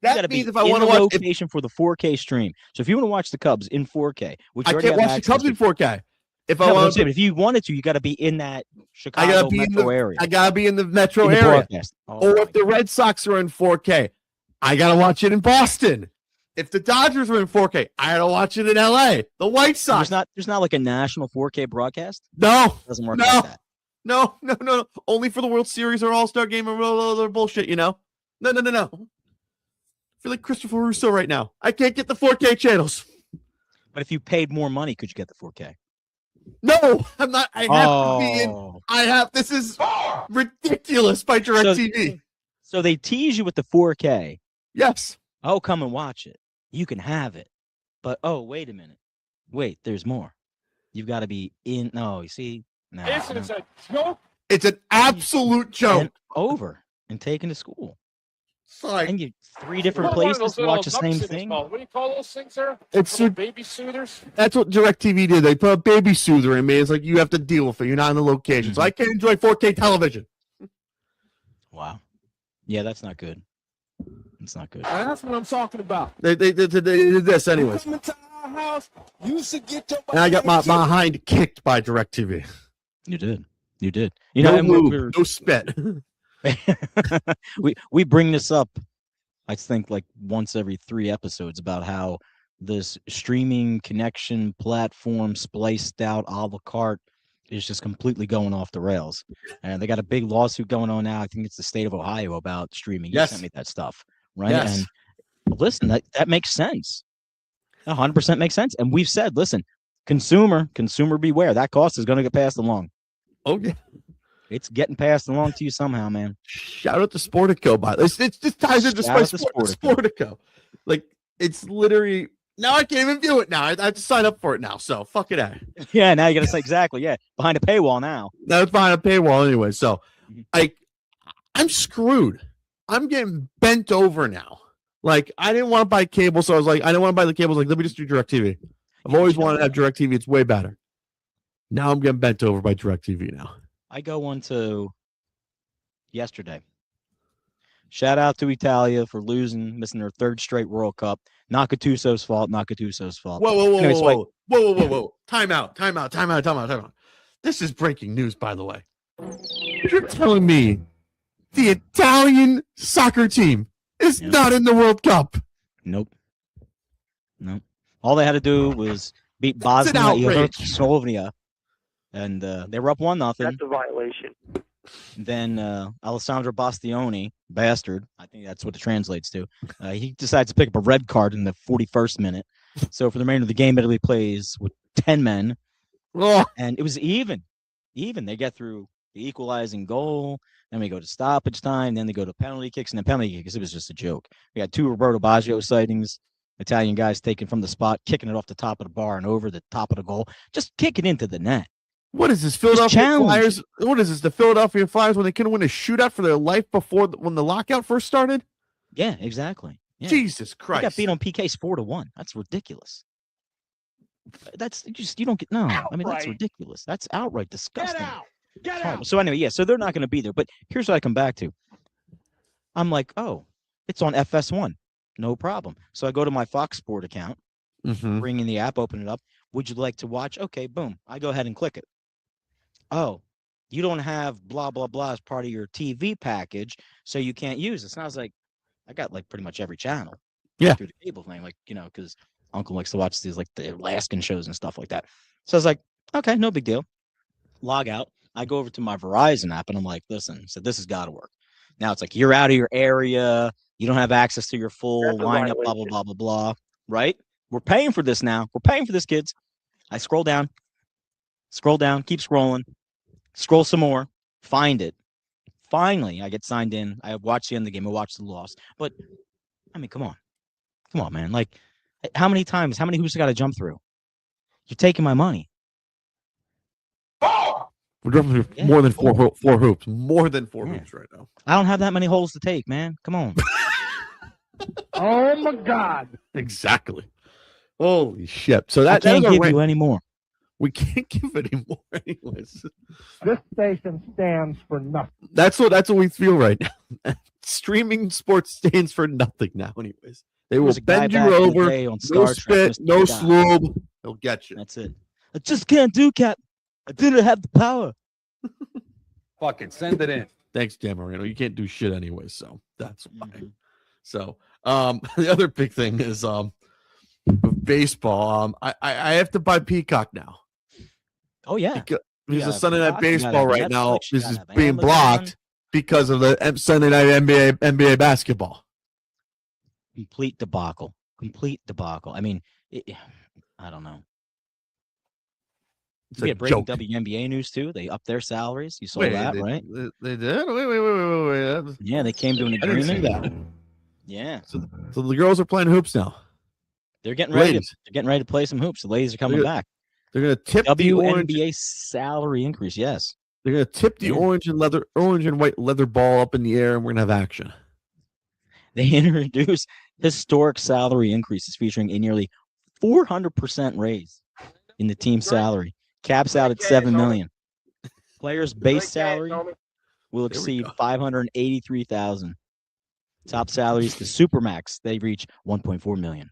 That gotta be means if I in want to the watch, if, location for the 4K stream. So if you want to watch the Cubs in 4K, which I you already can't have watch the access Cubs to, in 4K. If No, I but I'm want, saying, if you wanted to, you got to be in that Chicago I gotta be in metro the area. I gotta be in the metro in the area. broadcast. Oh Or my if the Red Sox are in 4K, I gotta watch it in Boston. If the Dodgers were in 4K, I don't watch it in LA. The White Sox. There's not like a national 4K broadcast. No. It doesn't work No. like that. No. Only for the World Series or All-Star Game or all other bullshit, you know? No. I feel like Christopher Russo right now. I can't get the 4K channels. But if you paid more money, could you get the 4K? No, I'm not. I have to be in. This is ridiculous by DirecTV. So they tease you with the 4K. Yes. Oh, come and watch it. You can have it. But, oh, wait a minute. Wait, there's more. You've got to be in. No, you see? No. This is a joke. It's an absolute joke. And over and taken to school. Sorry. And you 3 different places to watch the same thing. What do you call those things there? It's Baby soothers. That's what DirecTV did. They put a baby soother in me. It's like you have to deal with it. You're not in the location. So I can't enjoy 4K television. Wow. Yeah, that's not good. It's not good. That's what I'm talking about. They did this anyways. Come into our house, you should get your And I got my behind kicked by DirecTV. You did. You No know, and move, no spit. we bring this up, I think, like once every 3 episodes about how this streaming connection platform spliced out a la carte is just completely going off the rails. And they got a big lawsuit going on now. I think it's the state of Ohio about streaming. You Yes. sent me that stuff, right? Yes. And listen, that makes sense. 100% makes sense. And we've said, listen, consumer beware. That cost is going to get passed along. Oh yeah. It's getting passed along to you somehow, man. Shout out to Sportico, by this. It just ties into Shout out to Sportico. Like it's literally now I can't even view it now. I have to sign up for it now. So fuck it out. Yeah, now you got to say exactly. Yeah, behind a paywall now. Now it's behind a paywall anyway. So I'm screwed. I'm getting bent over now. Like I didn't want to buy cable, so I was like, I didn't want to buy the cables. Like let me just do DirecTV. I've always wanted to have DirecTV. It's way better. Now I'm getting bent over by DirecTV now. I go on to yesterday. Shout out to Italia for missing their 3rd straight World Cup. Not Gattuso's fault. Whoa. Anyway, so Whoa. Time out. This is breaking news, by the way. You're telling me the Italian soccer team is not in the World Cup? Nope. All they had to do was beat Bosnia Herzegovina, and they were up 1-0. That's a violation. Then Alessandro Bastioni, bastard, I think that's what it translates to. He decides to pick up a red card in the 41st minute. So for the remainder of the game, Italy plays with 10 men, and it was even. They get through the equalizing goal. Then we go to stoppage time. Then they go to penalty kicks, and then penalty kicks. It was just a joke. We had 2 Roberto Baggio sightings. Italian guys taken from the spot, kicking it off the top of the bar and over the top of the goal, just kick it into the net. What is this, Philadelphia Flyers? What is this, the Philadelphia Flyers when they couldn't win a shootout for their life before when the lockout first started? Yeah, exactly. Yeah. Jesus Christ! They got beat on PKs 4-1. That's ridiculous. That's just you don't get no. I mean that's ridiculous. That's outright disgusting. Get out. So anyway, yeah. So they're not going to be there. But here's what I come back to. I'm like, oh, it's on FS1. No problem. So I go to my Fox Sport account, bring in the app, open it up. Would you like to watch? Okay, boom. I go ahead and click it. Oh, you don't have blah, blah, blah as part of your TV package, so you can't use this. And I was like, I got like pretty much every channel. Yeah. Through the cable thing, like, because Uncle likes to watch these like the Alaskan shows and stuff like that. So I was like, okay, no big deal. Log out. I go over to my Verizon app and I'm like, listen, so this has got to work. Now it's like you're out of your area. You don't have access to your full lineup, blah, blah, blah, blah, blah. Right? We're paying for this now. We're paying for this, kids. I scroll down, keep scrolling, scroll some more, find it. Finally, I get signed in. I watch the end of the game. I watch the loss. But, I mean, come on, man. Like, how many hoops I got to jump through? You're taking my money. We're jumping through more than four hoops. More than four hoops right now. I don't have that many holes to take, man. Come on. Oh, my God. Exactly. Holy shit. So I can't give you any more. We can't give any more anyways. This station stands for nothing. That's what we feel right now. Streaming sports stands for nothing now anyways. They will bend you over. No spit, no slube. They'll get you. That's it. I just can't do, Cap. I didn't have the power. Fucking send it in. Thanks, Dan Marino. You can't do shit anyway, so that's why. So The other big thing is baseball. I have to buy Peacock now. Oh yeah, Because gotta the have Sunday Night Peacock, you gotta Baseball have right now Netflix, you is gotta have being Amazon. blocked because of the Sunday Night NBA basketball. Complete debacle. I mean, I don't know. It's We a had breaking joke. WNBA news too. They upped their salaries. You saw Wait, that, right? They did? Wait. Yeah, they came to an I didn't see agreement. that. Yeah, So the girls are playing hoops now. they're getting ready. Ladies. They're getting ready to play some hoops. The ladies are coming They're back. They're gonna tip the orange. WNBA salary increase. Yes, They're gonna tip the Yeah. orange and white leather ball up in the air, and we're gonna have action. they introduced historic salary increases featuring a nearly 400% raise in the team salary. Caps out at $7 million. Players' base salary will There we exceed go. $583,000. Top salaries to Supermax, they reach $1.4 million.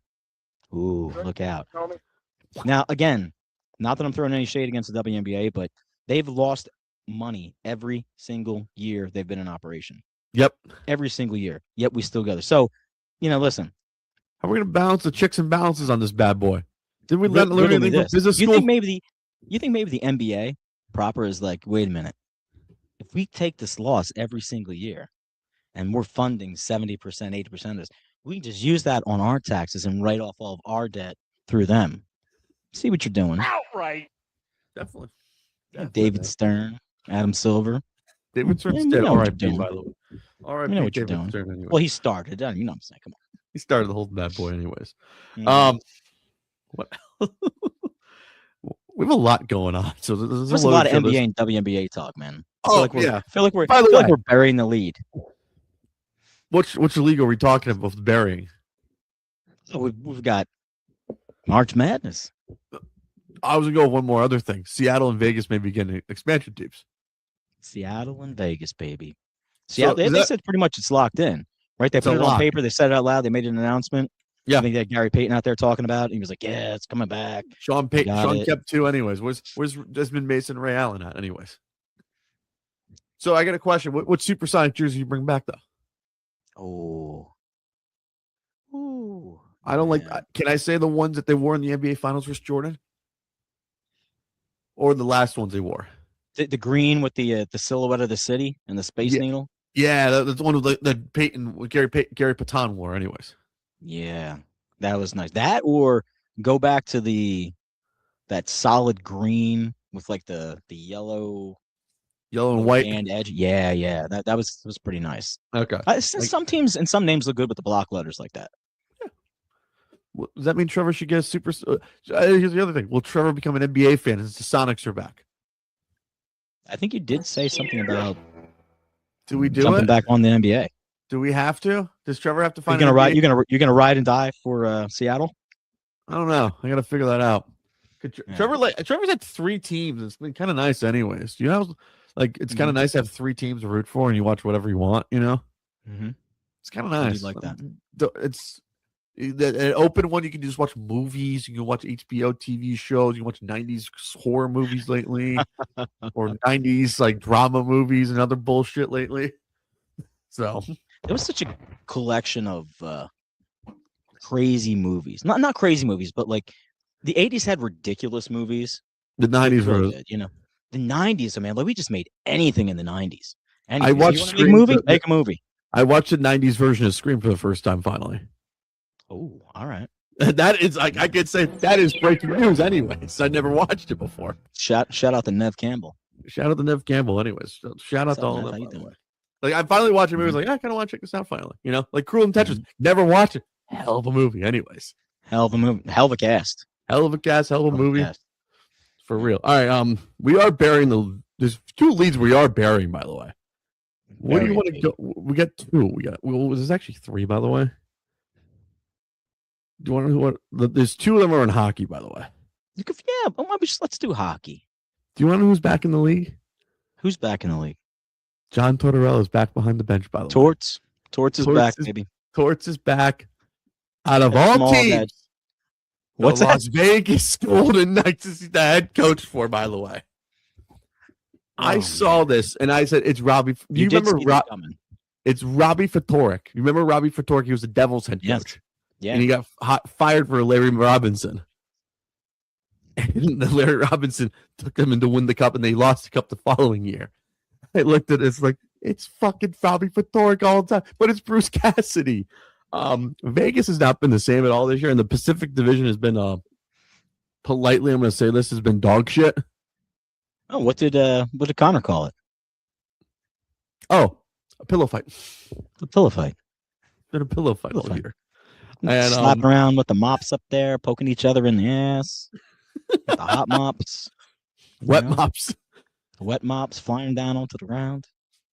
Ooh, look out. Now, again, not that I'm throwing any shade against the WNBA, but they've lost money every single year they've been in operation. Yep. Every single year. Yet we still go there. So, listen. How are we gonna balance the checks and balances on this bad boy? Did we learn riddle me anything from this. business You school? think maybe the NBA proper is like, wait a minute. If we take this loss every single year and we're funding 70%, 80% of this, we can just use that on our taxes and write off all of our debt through them. See what you're doing. Outright. Definitely. David Stern, Adam Silver. David Stern's you dead. know what you're R.I.P. doing. By the way. R.I.P. You know what you're David doing. Stern. Anyway. Well, he started. You know what I'm saying? Come He started the whole bad boy, anyways. on. What? We have a lot going on. So There's a lot of NBA and WNBA talk, man. I feel like yeah. I feel like we're By the like way- we're burying the lead. Which league are we talking about burying? We've got March Madness. I was gonna go with one more other thing. Seattle and Vegas may be getting expansion teams. Seattle and Vegas, baby. Seattle, is they that- said pretty much it's locked in, right? They It's put a it on lock. paper. They said it out loud. They made an announcement. Yeah. I think they had Gary Payton out there talking about it. He was like, yeah, it's coming back. Sean Got it. kept two, anyways. Where's Desmond Mason, Ray Allen at, anyways? So I got a question. What supersonic jersey you bring back though? Oh. Ooh. I don't like. man. Can I say the ones that they wore in the NBA Finals versus Jordan, or the last ones they wore? The green with the silhouette of the city and the Space Yeah. Needle. Yeah, that's the one that Peyton, Gary Payton wore, anyways. Yeah, that was nice. That or go back to that solid green with like the yellow Yellow and white. band edge. Yeah. That was pretty nice. Okay. Some teams and some names look good with the block letters like that. Does that mean Trevor should get a super? Here's the other thing. Will Trevor become an NBA fan since the Sonics are back? I think you did say something about Do we do jumping it? back on the NBA. Do we have to? Does Trevor have to You're find? gonna an ride. NBA? You're gonna ride and die for Seattle. I don't know. I got to figure that out. Yeah. Trevor's had 3 teams. It's been kind of nice, anyways. Do you know? Like, it's kind of nice to have 3 teams to root for, and you watch whatever you want. You know, Mm-hmm. it's kind of I do nice. like that. It's an open one. You can just watch movies. You can watch HBO TV shows. You can watch 90s horror movies lately, or 90s like drama movies and other bullshit lately. So It was such a collection of crazy movies. Not crazy movies, but like the 80s had ridiculous movies. the 90s Really were. good, the 90s, man. Like we just made anything in the 90s. Anything. I You watched wanna make a Scream movie. for- Make a movie. I watched the 90s version of Scream for the first time finally. Oh, all right. That is like I could say that is breaking news anyways. I never watched it before. Shout out to Nev Campbell. Shout out to Nev Campbell anyways. Shout out What's to up, all Nev? of How them. you by the doing? way. Like I finally watched a movie. I was like, I kind of want to check this out finally. Like Cruel Intentions. Never watched it. Hell of a movie anyways. Hell of a movie. Hell of a cast. Hell of a cast, hell of a Hell of a movie. cast. For real. All right. We are burying there's 2 leads we are burying, by the way. Where do you want to go? We got 2. There's actually 3, by the way. Do you want to know what? There's 2 of them are in hockey, by the way. Let's do hockey. Do you want to know who's back in the league? Who's back in the league? John Tortorella is back behind the bench, by the way. Torts. Torts is Torts back, is- baby. Torts is back. Out of That all small teams, guy. What's the that? Las Vegas Golden Knights is the head coach for, by the way. I Oh, saw this and I said, it's Robbie. Do you did remember see this coming. It's Robbie Ftorek. You remember Robbie Ftorek? He was the Devils head Yes. coach. Yeah. And he got fired for Larry Robinson. And then Larry Robinson took them in to win the cup, and they lost the cup the following year. I looked at it, it's like, it's fucking Robbie Ftorek all the time, but it's Bruce Cassidy. Vegas has not been the same at all this year, and the Pacific Division has been, politely, I'm going to say this, has been dog shit. Oh, what did Connor call it? Oh, a pillow fight. A pillow fight. Been a pillow fight all year. And, slapping around with the mops up there, poking each other in the ass. With the hot mops. Wet mops. The wet mops flying down onto the ground.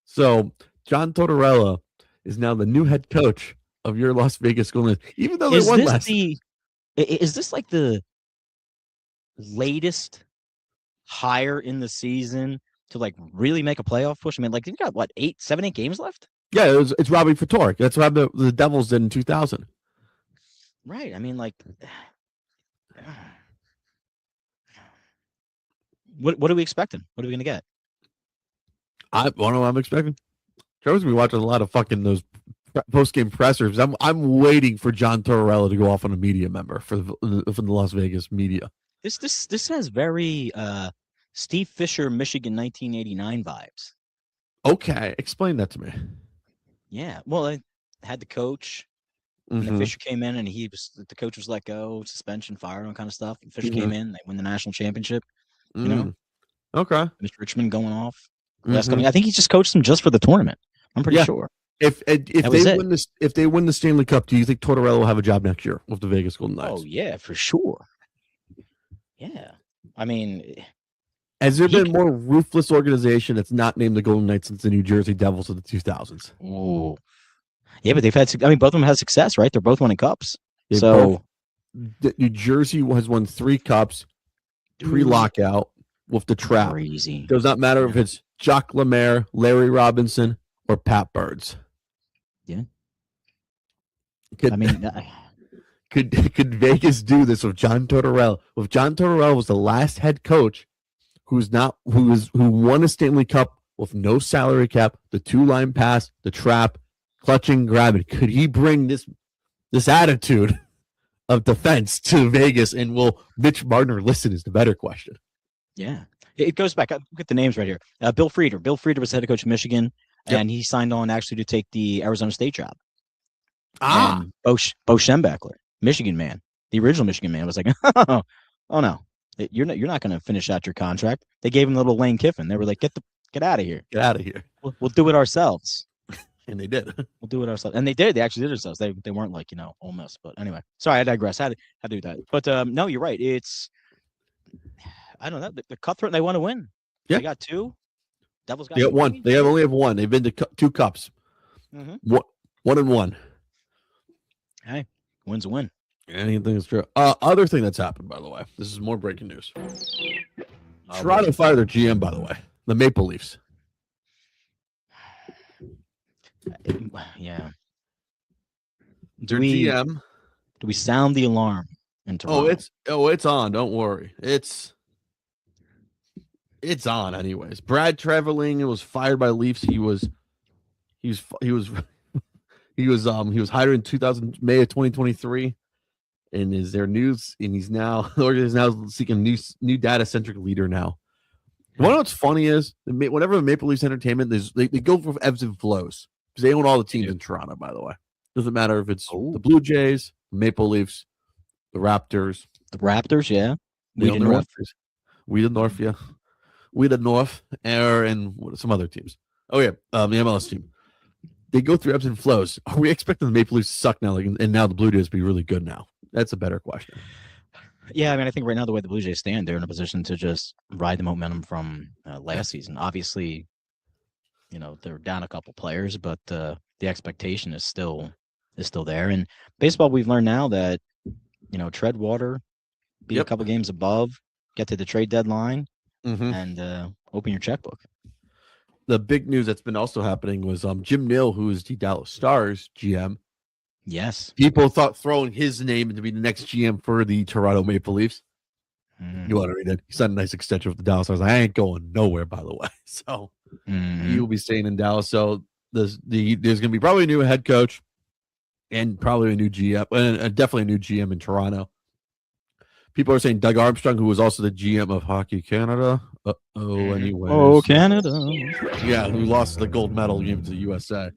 So John Tortorella is now the new head coach of your Las Vegas Golden Knights, even though they won last. Is this like the latest hire in the season to like really make a playoff push? I mean, like you've got what 7-8 games left. Yeah, it's Robbie Ftorek. That's what the Devils did in 2000. Right. I mean, like, what are we expecting? What are we gonna get? I don't know what I'm expecting. Trevor's gonna be watching a lot of fucking those post game pressers. I'm waiting for John Tortorella to go off on a media member for the Las Vegas media. This has very Steve Fisher, Michigan, 1989 vibes. Okay, explain that to me. Yeah, well, I had the coach, and then Fisher came in, and the coach was let go, suspension, fired, all kind of stuff. And Fisher came in, they win the national championship. You know, okay. Mr. Richmond going off. I think he just coached them just for the tournament. I'm pretty sure. If they win the Stanley Cup, do you think Tortorella will have a job next year with the Vegas Golden Knights? Oh yeah, for sure. Yeah, I mean, has there been more ruthless organization that's not named the Golden Knights since the New Jersey Devils of the 2000s? Oh, yeah, but they've had. I mean, both of them had success, right? They're both winning cups. New Jersey has won 3 cups pre-lockout with the Trap. Crazy. Does not matter if it's Jacques Lemaire, Larry Robinson, or Pat Burns. Yeah. Could Vegas do this with John Tortorella? If John Tortorella was the last head coach who won a Stanley Cup with no salary cap, the 2-line pass, the trap, clutching, grabbing, could he bring this attitude of defense to Vegas? And will Mitch Marner listen is the better question. Yeah. It goes back. I'll get the names right here. Bill Frieder. Bill Frieder was head coach of Michigan, and he signed on actually to take the Arizona State job. And Bo Schembechler, Michigan man, the original Michigan man, was like, oh no, you're not going to finish out your contract. They gave him a little Lane Kiffin. They were like, get out of here. Get out of here. We'll do it ourselves. And they did. We'll do it ourselves. And they did. They actually did it themselves. They weren't like, Ole Miss. But anyway, sorry, I digress. I had to do that. But no, you're right. It's, I don't know. The cutthroat, they want to win. Yeah. They got 2. Devils got 1. They only have 1. They've been to 2 cups. 1-1. Hey, win's a win. Anything is true. Other thing that's happened, by the way. This is more breaking news. Toronto fired their GM, by the way. The Maple Leafs. Yeah. Do we sound the alarm in Toronto? It's on. Don't worry. It's on anyways. Brad Trevelyan was fired by Leafs. He was hired in May of 2023. And is there news? And he's now the organization is now seeking new data centric leader now. You know what's funny is whenever the Maple Leafs entertainment, they go for ebbs and flows because they own all the teams in Toronto. By the way, doesn't matter if it's the Blue Jays, Maple Leafs, the Raptors. The Raptors, yeah. We the North, yeah. We the North, and some other teams. Oh yeah, the MLS team. They go through ebbs and flows. Are we expecting the Maple Leafs to suck now, and now the Blue Jays be really good now? That's a better question. Yeah, I mean, I think right now the way the Blue Jays stand, they're in a position to just ride the momentum from last season. Obviously, they're down a couple players, but the expectation is still there. And baseball, we've learned now that tread water, be a couple games above, get to the trade deadline, and open your checkbook. The big news that's been also happening was Jim Nill, who is the Dallas Stars GM. Yes. People thought throwing his name to be the next GM for the Toronto Maple Leafs. You want to read it? He signed a nice extension with the Dallas Stars. I ain't going nowhere, by the way. So he will be staying in Dallas. So there's going to be probably a new head coach and probably a new GM, and definitely a new GM in Toronto. People are saying Doug Armstrong, who was also the GM of Hockey Canada. Anyway. Oh, Canada. Yeah, who lost the gold medal game to the USA.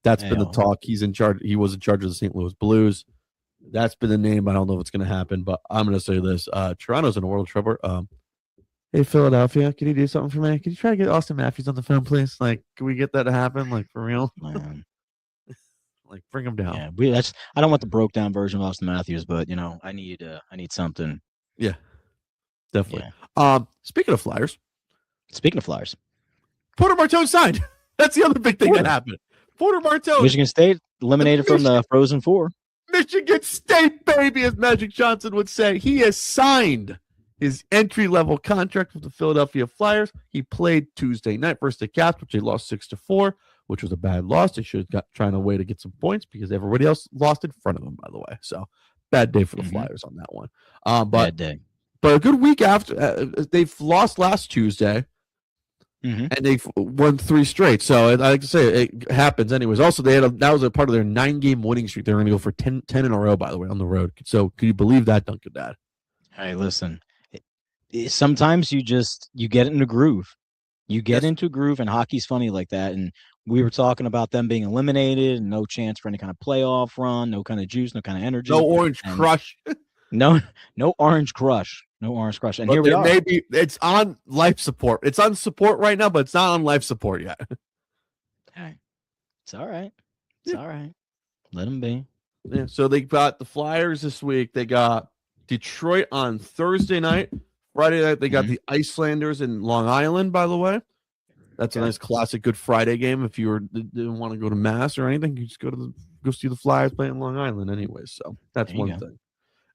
That's been the talk. He's in charge. He was in charge of the St. Louis Blues. That's been the name. I don't know if it's going to happen, but I'm going to say this. Toronto's in a world of trouble. Hey, Philadelphia, can you do something for me? Can you try to get Austin Matthews on the phone, please? Like, can we get that to happen? Like, for real? Man. Like, bring him down. Yeah, I don't want the broke down version of Austin Matthews, but I need something. Yeah, definitely. Yeah. Speaking of Flyers, Porter Martone signed. That's the other big thing that happened. Porter Martone, Michigan State eliminated from the Frozen Four. Michigan State, baby, as Magic Johnson would say. He has signed his entry-level contract with the Philadelphia Flyers. He played Tuesday night versus the Caps, which they lost 6-4, which was a bad loss. They should have got trying a way to get some points because everybody else lost in front of them, by the way. So bad day for the Flyers on that one. Bad day. But a good week after. They've lost last Tuesday, and they've won 3 straight. So I like to say it happens anyways. Also, that was a part of their 9-game winning streak. They're going to go for 10 in a row, by the way, on the road. So can you believe that, Duncan Dad? Hey, listen. Sometimes you get in a groove. You get into a groove, and hockey's funny like that. And we were talking about them being eliminated, and no chance for any kind of playoff run, no kind of juice, no kind of energy. No orange crush. No orange crush. No orange crush. And but here we are. Maybe it's on life support. It's on support right now, but it's not on life support yet. Hey, it's all right. It's all right. Let them be. Yeah. So they got the Flyers this week. They got Detroit on Thursday night. Friday night, they got the Icelanders in Long Island, by the way. That's a nice classic Good Friday game. If you didn't want to go to Mass or anything, you just go see the Flyers play in Long Island anyway. So that's one thing.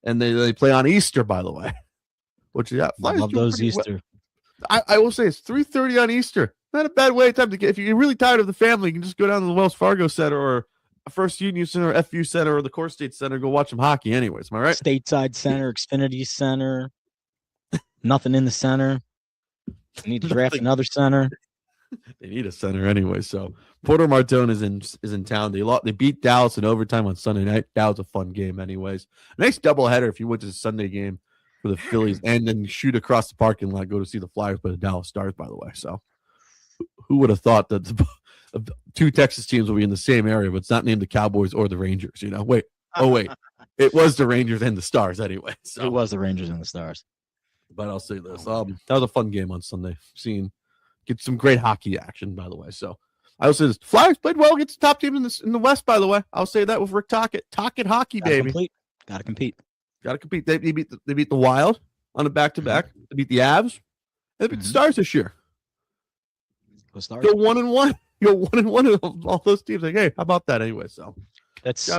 And they play on Easter, by the way. Which, yeah, Flyers love those Easter. I will say it's 3:30 on Easter. Not a bad way of time to get. If you're really tired of the family, you can just go down to the Wells Fargo Center or First Union Center, or FU Center, or the Core State Center. Go watch some hockey anyways. Am I right? Stateside Center, Xfinity Center. Nothing in the center. They need to draft another center. They need a center anyway. So Porter Martone is in town. They beat Dallas in overtime on Sunday night. That was a fun game anyways. Nice doubleheader if you went to the Sunday game for the Phillies and then shoot across the parking lot, go to see the Flyers play the Dallas Stars, by the way. So who would have thought that the 2 Texas teams will be in the same area, but it's not named the Cowboys or the Rangers, Wait. It was the Rangers and the Stars anyway. So. It was the Rangers and the Stars. But I'll say this. That was a fun game on Sunday. Get some great hockey action, by the way. So I will say this. Flyers played well against the top team in the West, by the way. I'll say that with Rick Tocchet. Tocchet hockey, baby. Gotta compete. They beat the Wild on a back-to-back. They beat the Avs. They beat the Stars this year. Go Stars. Go 1-1. You're 1-1 of all those teams. Like, hey, how about that anyway? So that's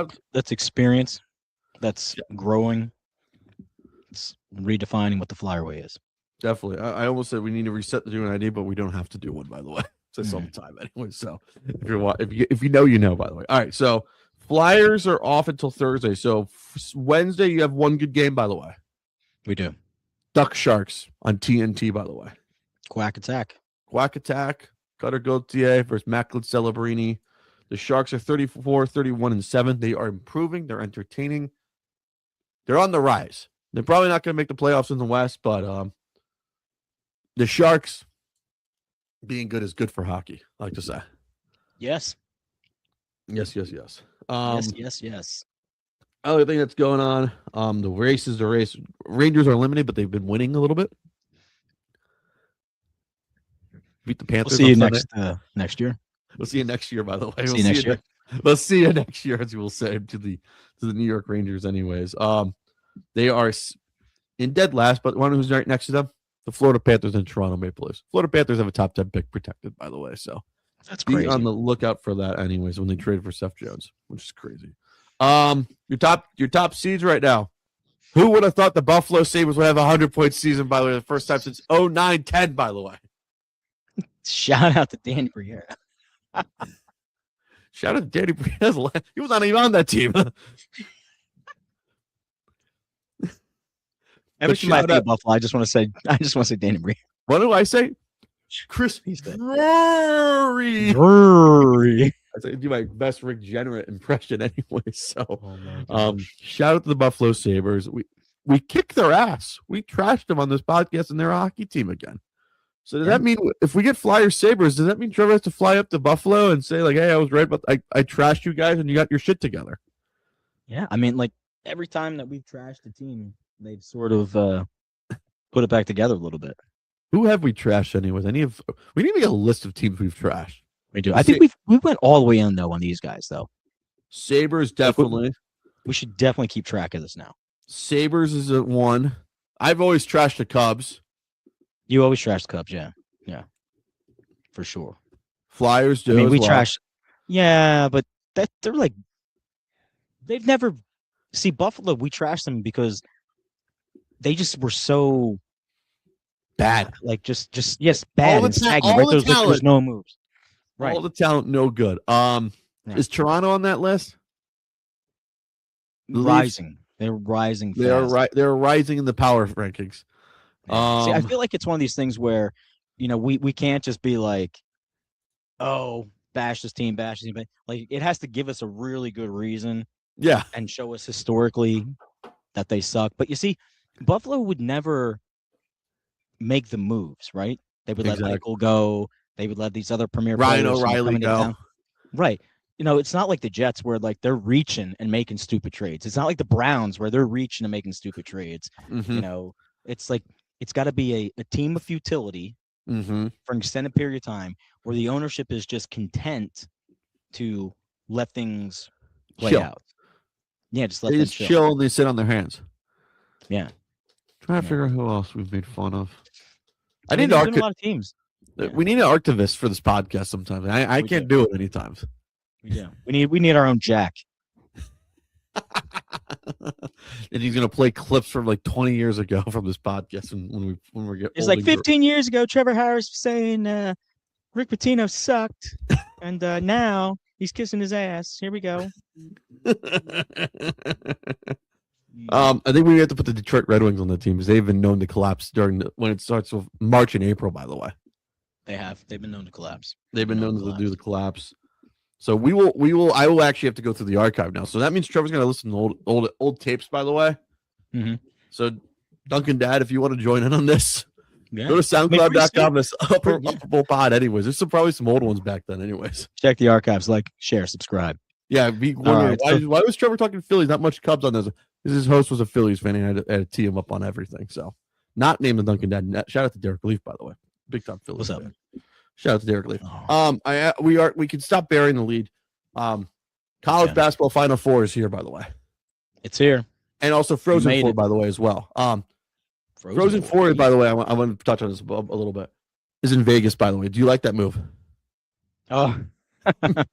experience. That's growing. It's redefining what the Flyer way is. Definitely. I almost said we need to reset the do an ID, but we don't have to do one, by the way. It's all the time anyway. So if you know, by the way. All right. So Flyers are off until Thursday. So Wednesday, you have one good game, by the way. We do. Duck Sharks on TNT, by the way. Quack Attack. Cutter Gauthier versus Macklin Celebrini. The Sharks are 34-31-7. They are improving. They're entertaining. They're on the rise. They're probably not going to make the playoffs in the West, but the Sharks being good is good for hockey, I like to say. Yes. Yes. Yes. Other thing that's going on, the race. Rangers are eliminated, but they've been winning a little bit. Beat the Panthers. We'll see you next year. We'll see you next year, by the way. We'll see you next year, as you will say, to the New York Rangers anyways. They are in dead last, but one who's right next to them, the Florida Panthers and Toronto Maple Leafs. Florida Panthers have a top 10 pick protected, by the way. So that's crazy. Be on the lookout for that anyways when they trade for Seth Jones, which is crazy. Your top seeds right now. Who would have thought the Buffalo Sabres would have a 100-point season, by the way, the first time since 09-10, by the way. Shout out to Danny Briere. Shout out to Danny Briere. He was not even on that team. Every might be Buffalo. I just want to say Danny Briere. What do I say? Chris Drury. I think I do my best Rick Jenner impression anyway. So, Oh my gosh. shout out to the Buffalo Sabres. We kicked their ass. We trashed them on this podcast, and they're a hockey team again. So does Yeah. that mean if we get Flyers Sabres, does that mean Trevor has to fly up to Buffalo and say like, "Hey, I was right, but I trashed you guys, and you got your shit together"? Yeah, I mean, like every time that we've trashed a team, they've sort of put it back together a little bit. Who have we trashed anyways? We need to make a list of teams we've trashed. We do. I think we went all the way in though on these guys though. Sabres definitely. We should definitely keep track of this now. Sabres is at one. I've always trashed the Cubs. You always trash the Cubs, yeah, for sure. Flyers do. I mean, as we well. trash. Yeah, but they're like they've never see Buffalo. We trashed them because they just were so bad. like just yes, bad the and ta- stagnant. all Right, the there's talent. no moves. Right. All the talent, no good. Yeah. Is Toronto on that list? The Leafs? Rising. They're rising. They are fast. right. They're rising in the power rankings. Yeah. See, I feel like it's one of these things where, we can't just be like, oh, bash this team. But like, it has to give us a really good reason Yeah. and show us historically that they suck. But you see, Buffalo would never make the moves, right? They would let Exactly. Eichel go. They would let these other premier Ryan players O'Reilly come into go. town. Right. It's not like the Jets where like they're reaching and making stupid trades. It's not like the Browns where they're reaching and making stupid trades. Mm-hmm. It's like it's got to be a team of futility Mm-hmm. for an extended period of time where the ownership is just content to let things play Chill. out. Yeah, just let They them just chill and they sit on their hands. Yeah. Trying to Yeah. figure out who else we've made fun of. I mean, need there's been a lot of teams. We need an archivist for this podcast sometimes. I We can't do. do it many times. We do. We need our own Jack. And he's gonna play clips from like 20 years ago from this podcast, and when we get It's old like and gr- 15 years ago, Trevor Harris was saying Rick Pitino sucked, and now he's kissing his ass. Here we go. I think we have to put the Detroit Red Wings on the team because they've been known to collapse when it starts with March and April. By the way, They've been known to collapse. they've been known to do the collapse. So I will actually have to go through the archive now. So that means Trevor's gonna listen to old tapes. By the way, Mhm. So Duncan Dad, if you want to join in on this, Yeah. go to SoundCloud.com. Maybe This upper Yeah. Bowl pod. Anyways, there's probably some old ones back then. Anyways, Check the archives, like, share, subscribe. yeah. Be wondering right, why was Trevor talking Phillies? Not much Cubs on this. Because his host was a Phillies fan and had to tee him up on everything. So, not named the Duncan Dad. Shout out to Derek Leaf, by the way, big time Phillies. What's up? fan. Shout out to Derek Leaf. Oh. We can stop burying the lead. College Yeah. basketball Final Four is here, by the way, It's here. and also Frozen made Four, it. by the way, as well. Frozen Four, by the way, I want to touch on this a little bit. Is in Vegas, by the way. Do you like that move? Oh, the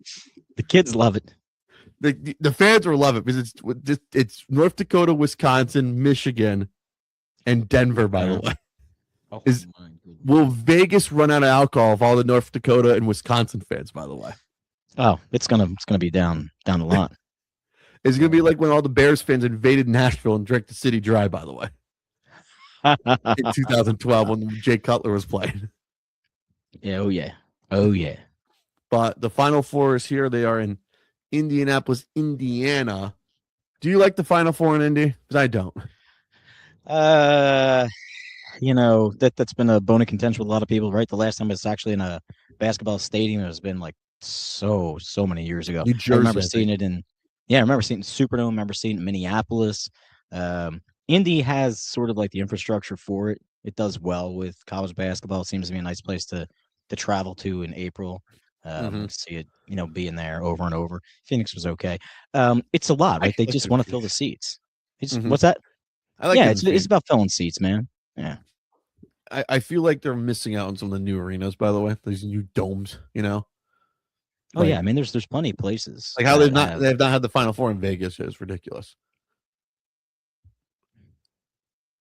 kids love it. The fans will love it because it's North Dakota, Wisconsin, Michigan, and Denver. By the way, Oh, Is- my goodness. will Vegas run out of alcohol of all the North Dakota and Wisconsin fans? By the way, Oh, it's gonna be down a lot. it's gonna be like when all the Bears fans invaded Nashville and drank the city dry. By the way, in 2012 when Jay Cutler was playing. Yeah, oh yeah. But the Final Four is here. They are in Indianapolis, Indiana. Do you like the Final Four in Indy? Because I don't. That's been a bone of contention with a lot of people, right? The last time it's actually in a basketball stadium has been like so many years ago. New Jersey, I remember I seeing it in I remember seeing it in Superdome, I remember seeing it in Minneapolis. Indy has sort of like the infrastructure for it. It does well with college basketball. It seems to be a nice place to travel to in April. See it, being there over and over. Phoenix was okay. It's a lot, right? They like just the want to fill the seats. Mhm. What's that? I like Yeah, it in it's about filling seats, man. I feel like they're missing out on some of the new arenas, by the way. These new domes, Oh Like- yeah, I mean, there's plenty of places. Like how that they've not have- had the Final Four in Vegas is ridiculous.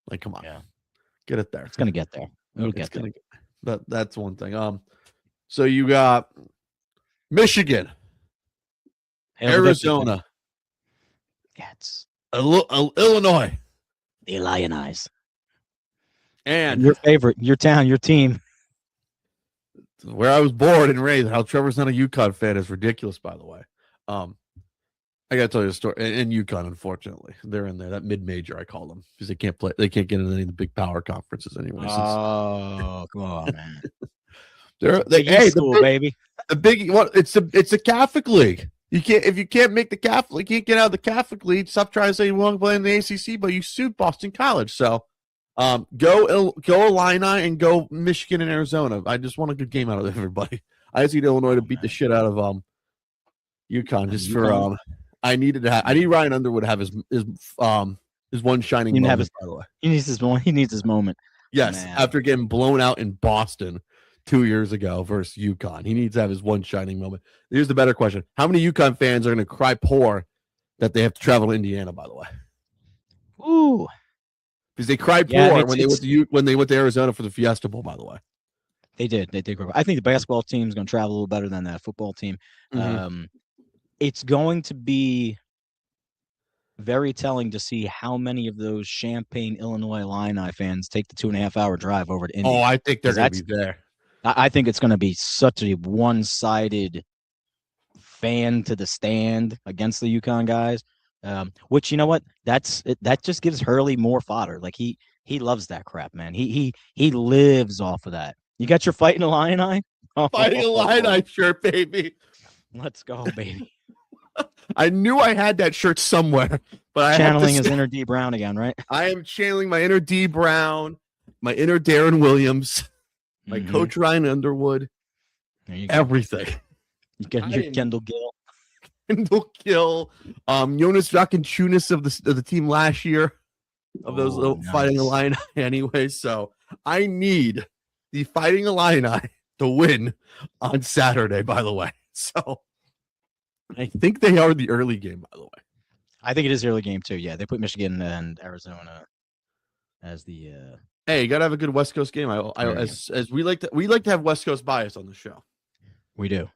Like, come on. Yeah. Get it there. It's gonna get there. It'll It's get there. that's one thing. So you got Michigan, Hail to Arizona, victory. Yeah, it's Illinois, the Lionize. and Your favorite, your town, your team. where I was born and raised. How Trevor's not a UConn fan is ridiculous, by the way. I gotta tell you a story. In UConn, unfortunately, they're in there. That mid-major, I call them, because they can't play. They can't get into any of the big power conferences anyway. Oh, come on, man. Baby. The big what? It's a Catholic league. You can't if you can't make the Catholic, you can't get out of the Catholic league. Stop trying to say you want to play in the ACC, but you sued Boston College. So, go Illini and go Michigan and Arizona. I just want a good game out of everybody. I just need Illinois to beat the shit out of UConn just for I need Ryan Underwood to have his one shining moment, by the way. He needs his moment. Yes, Man. after getting blown out in Boston 2 years ago versus UConn. He needs to have his one shining moment. Here's the better question. How many UConn fans are going to cry poor that they have to travel to Indiana, by the way? Ooh. Because they cried poor when they went to Arizona for the Fiesta Bowl, by the way. They did. I think the basketball team is going to travel a little better than that football team. Mm-hmm. It's going to be very telling to see how many of those Champaign, Illinois Illini fans take the 2.5-hour drive over to Indy. Oh, I think they're going to be there. I think it's going to be such a one-sided fan to the stand against the UConn guys. Which, you know what? That just gives Hurley more fodder. Like he loves that crap, man. He lives off of that. You got your Fighting Illini? Fighting Illini shirt, baby. Let's go, baby. I knew I had that shirt somewhere, but channeling his inner D Brown again, right? I am channeling my inner D Brown, my inner Darren Williams, my coach Ryan Underwood, everything. You get your Kendall Gill. Kendall Gill, Jonas Valanciunas of the team last year of those little Fighting Illini anyway. So I need the Fighting Illini to win on Saturday, by the way. So I think they are the early game, by the way. I think it is the early game too. Yeah, they put Michigan and Arizona as the. Hey, you gotta have a good West Coast game. As we like to have West Coast bias on the show. We do.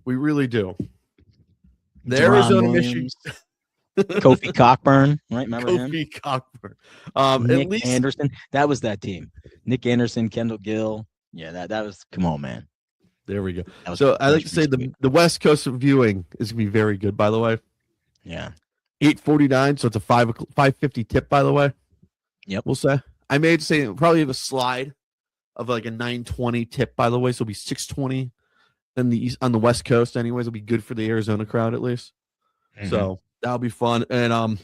We really do. The Arizona Michigan. Kofi Cockburn, right? Remember him? Kofi Cockburn. Nick Anderson. That was that team. Nick Anderson, Kendall Gill. Yeah, that was. Come on, man. There we go. So I like to say the West Coast viewing is gonna be very good, by the way. Yeah. 8:49, so it's a 5:50 tip, by the way. Yep. We'll say. I may say probably have a slide of like a 9:20 tip, by the way. So it'll be 6:20 on the West Coast, anyways. It'll be good for the Arizona crowd at least. Mm-hmm. So that'll be fun. And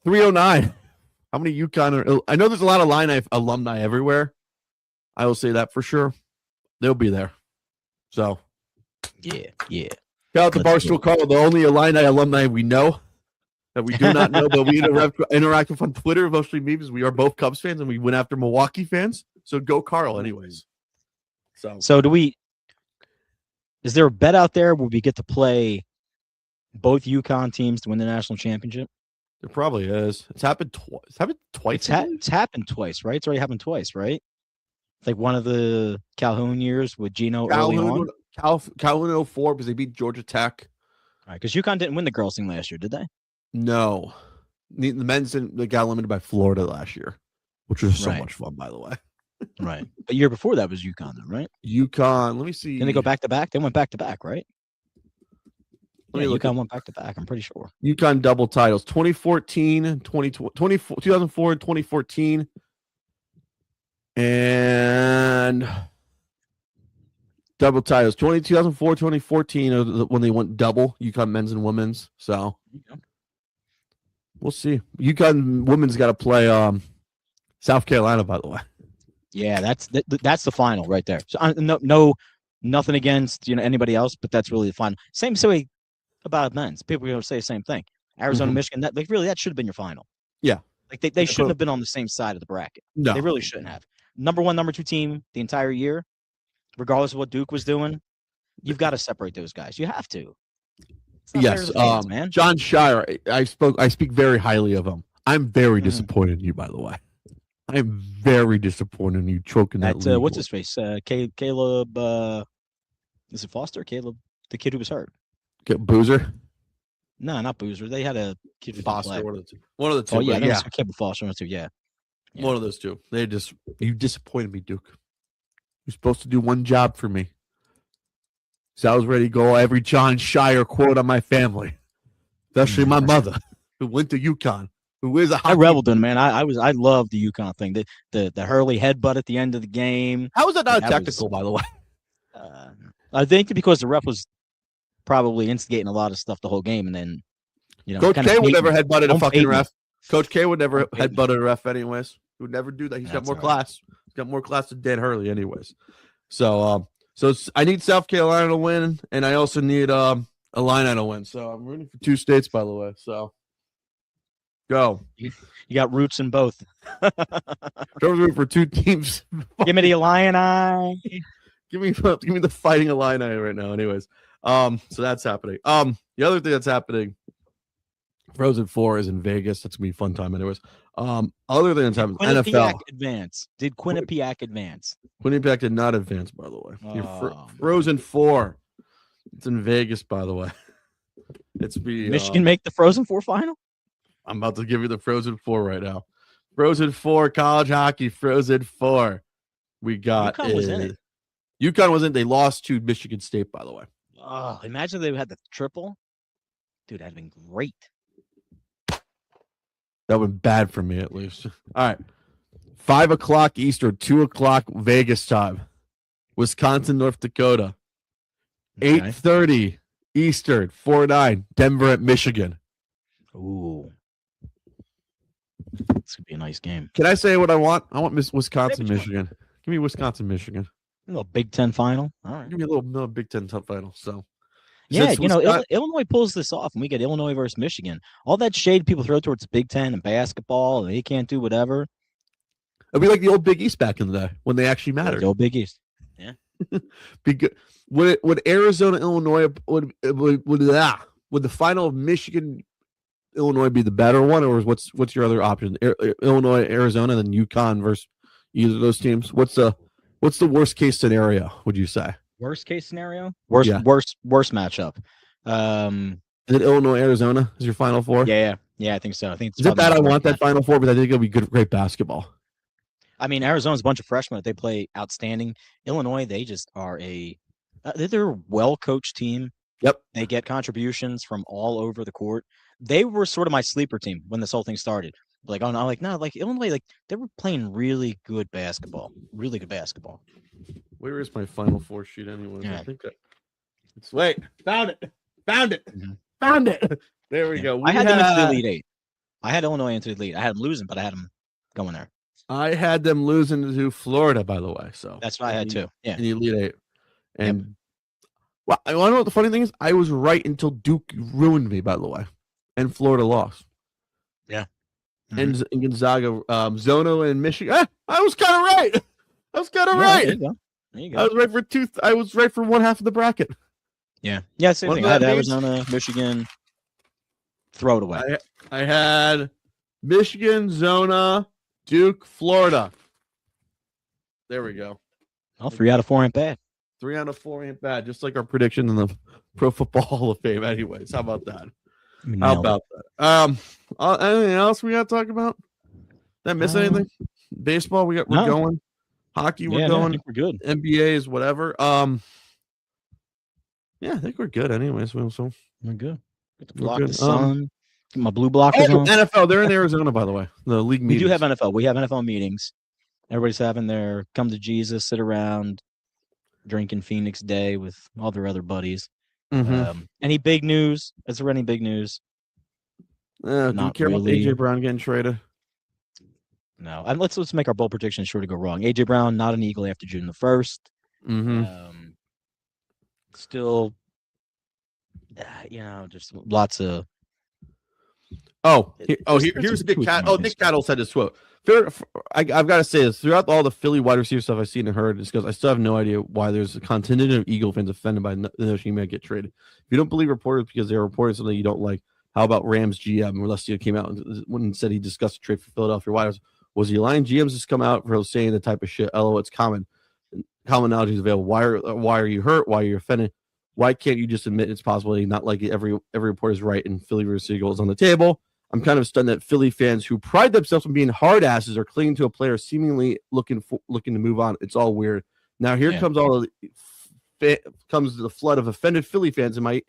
309. How many UConn I know there's a lot of Illini alumni everywhere. I will say that for sure. They'll be there. So, yeah. Shout out to Barstool Carl, the only Illini alumni we know that we do not know, but we interact with on Twitter, mostly me, because we are both Cubs fans and we went after Milwaukee fans. So go Carl, anyways. So is there a bet out there where we get to play both UConn teams to win the national championship? There probably is. It's happened twice. It's happened twice. It's happened twice, right? It's already happened twice, right? Like one of the Calhoun years with Gino early on. Calhoun 04 because they beat Georgia Tech. All right, because UConn didn't win the girls thing last year, did they? No. The men's they got eliminated by Florida last year, which was so much fun, by the way. Right. But year before that was UConn, though, right? UConn. Let me see. Didn't they go back to back? They went back to back, right? UConn went back to back, I'm pretty sure. UConn double titles 2014, 2004, and 2014. And double titles 2004, 2014 when they went double UConn men's and women's. So we'll see. UConn women's got to play South Carolina, by the way. Yeah, that's the final right there. So no, nothing against anybody else, but that's really the final. Same way about men's. People are going to say the same thing. Arizona, Michigan. That should have been your final. Yeah, like they shouldn't have been on the same side of the bracket. No, they really shouldn't have. Number 1, number 2 team the entire year, regardless of what Duke was doing, you've got to separate those guys. You have to. Yes, fans, man. John Shire. I speak very highly of him. I'm very disappointed in you, by the way. I'm very disappointed in you choking that. What's his face? Caleb. Is it Foster? Caleb, the kid who was hurt. Boozer. No, not Boozer. They had a kid who Foster. One of the two. Oh yeah, Caleb Foster. One of the two. Yeah. One of those two. You disappointed me, Duke. who's supposed to do one job for me. So I was ready to go every John Shire quote on my family, especially my mother, who went to UConn, who is a I hockey. reveled in, man. I loved the UConn thing. The Hurley headbutt at the end of the game. How was that not That technical, by the way? I think because the ref was probably instigating a lot of stuff the whole game, and then Coach kinda K would baiting- never headbutt a don't fucking bait me. ref. Coach K would never Don't bait me. headbutt a ref, anyways. He would never do that. He's got That's more all right. class. He's got more class than Dan Hurley, anyways. So, I need South Carolina to win, and I also need Illini to win. So I'm rooting for two states, by the way. So go. You got roots in both. Trevor's rooting for two teams. Give me the Illini. give me the Fighting Illini right now. Anyways, so that's happening. The other thing that's happening, Frozen 4 is in Vegas. That's gonna be a fun time, anyways. Other thing that's happening, NFL. Quinnipiac advance. Did Quinnipiac advance? Winnipeg did not advance, by the way. Oh, Frozen 4. It's in Vegas, by the way. It's be Michigan make the Frozen Four final? I'm about to give you the Frozen 4 right now. Frozen 4 college hockey. Frozen 4. We got UConn was in it. UConn was in. They lost to Michigan State, by the way. Oh, imagine they had the triple. Dude, that'd been great. That went bad for me, at least. All right. 5 o'clock Eastern, 2 o'clock Vegas time. Wisconsin, North Dakota. Okay. 8:30 Eastern, 4-9. Denver at Michigan. Ooh. This could be a nice game. Can I say what I want? I want Wisconsin, Maybe. Michigan. Give me Wisconsin, Michigan. A little Big Ten final. All right. Give me a little Big Ten top final. So, Yeah, since Illinois pulls this off, and we get Illinois versus Michigan. All that shade people throw towards Big Ten and basketball, and they can't do whatever. it'd be like the old Big East back in the day when they actually mattered. The old Big East. Be good. Would Arizona, Illinois would the final of Michigan, Illinois be the better one, or what's your other option? Illinois, Arizona, then UConn versus either of those teams. What's the worst case scenario? Would you say? Worst case scenario? Worst matchup. And then Illinois, Arizona is your Final Four. Yeah, I think so. I think it's Is it probably that I the want worst that matchup. Final Four, but I think it'll be great basketball. I mean, Arizona's a bunch of freshmen. They play outstanding. Illinois, they just are they're a well-coached team. Yep. They get contributions from all over the court. They were sort of my sleeper team when this whole thing started. Like, oh no, like Illinois, like they were playing really good basketball. Really good basketball. Where is my Final Four sheet anyway? Yeah. I think wait, found it. Mhm. Found it. There we Yeah. go. I had them into the Elite Eight. I had Illinois into the Elite. I had them losing, but I had them going there. I had them losing to Florida, by the way. So That's what I had too. Yeah. in the Elite Eight. And well, I don't know what the funny thing is. I was right until Duke ruined me, by the way, and Florida lost. Yeah. And Gonzaga, Zono, and Michigan. I was kind of right. I was kind of Yeah, right. There you go. There you I go. was right for I was right for one half of the bracket. Yeah, same What thing. does I had that mean? Arizona, Michigan. Throw it away. I had Michigan, Zona, Duke, Florida. There we go. Well, 3 out of 4 ain't bad. 3 out of 4 ain't bad. Just like our prediction in the Pro Football Hall of Fame. Anyways, how about that? How Nailed it. about that? Anything else we got to talk about? Did I miss anything? Baseball, we're no. going. Hockey, we're Yeah, no, I going. think we're good. NBA is whatever. Yeah, I think we're good. Anyways, so We're good. Get to We're block good. the sun. Get my blue blockers on. NFL. They're in Arizona, by the way. The league We meetings. do have NFL. We have NFL meetings. Everybody's having their come to Jesus, sit around, drinking Phoenix Day with all their other buddies. Mhm. Any big news? Is there any big news? Do you not care about really. AJ Brown getting traded? No. And let's make our bold predictions sure to go wrong. AJ Brown, not an Eagle after June the 1st. Mm-hmm. Still, just lots of. Here's Nick Cattle. Nick Cattle said this quote. I've got to say this. Throughout all the Philly wide receiver stuff I've seen and heard, it's because I still have no idea why there's a contingent of Eagle fans offended by the notion he might get traded. If you don't believe reporters because they're reporting something you don't like, how about Rams GM? Alessio came out and said he discussed a trade for Philadelphia. Why was he lying? GMs just come out for saying the type of shit. It's common. Common knowledge is available. Why are you hurt? Why are you offended? Why can't you just admit it's possible? Not like every report is right and Philly versus Eagles on the table. I'm kind of stunned that Philly fans who pride themselves on being hard asses are clinging to a player seemingly looking to move on. It's all weird. Now here Yeah. comes all of comes the flood of offended Philly fans in my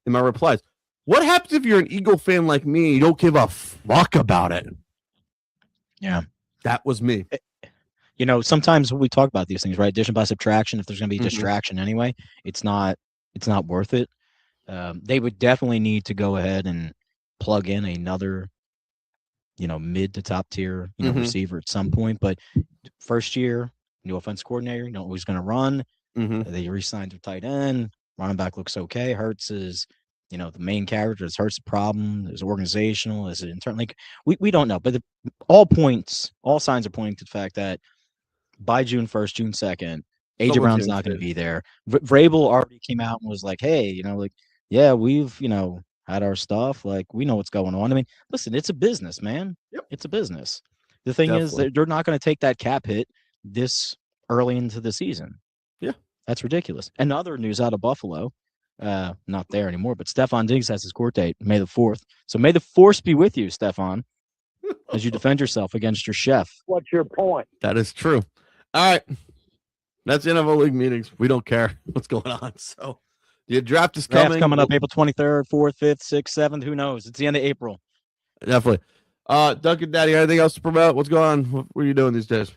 replies. What happens if you're an Eagle fan like me and you don't give a fuck about it? Yeah. That was me. You know, sometimes we talk about these things, right? Addition by subtraction. If there's going to be Mhm. distraction anyway, it's not worth it. They would definitely need to go ahead and plug in another, mid to top tier, Mhm. receiver at some point. But first year, new offense coordinator, you know who's going to run. Mm-hmm. They re-signed their tight end. Running back looks okay. Hurts is, the main character. Is Hurts the problem? Is it organizational? Is it internal? Like, we don't know. But all signs are pointing to the fact that by June 1st, June 2nd, AJ Someone's Brown's getting not going to traded. be there. Vrabel already came out and was like, hey, yeah, we've, had our stuff. Like, we know what's going on. I mean, listen, it's a business, man. Yep. It's a business. The thing is Definitely. that they're not going to take that cap hit this early into the season. Yeah. That's ridiculous. And other news out of Buffalo, not there anymore, but Stephon Diggs has his court date, May the 4th. So may the force be with you, Stephon, as you defend yourself against your chef. What's your point? That is true. All right. That's the end of our league meetings. We don't care what's going on. So the draft is Draft's coming. coming up April 23rd, 4th, 5th, 6th, 7th. Who knows? It's the end of April. Definitely. Duncan Daddy, anything else to promote? What's going on? What are you doing these days?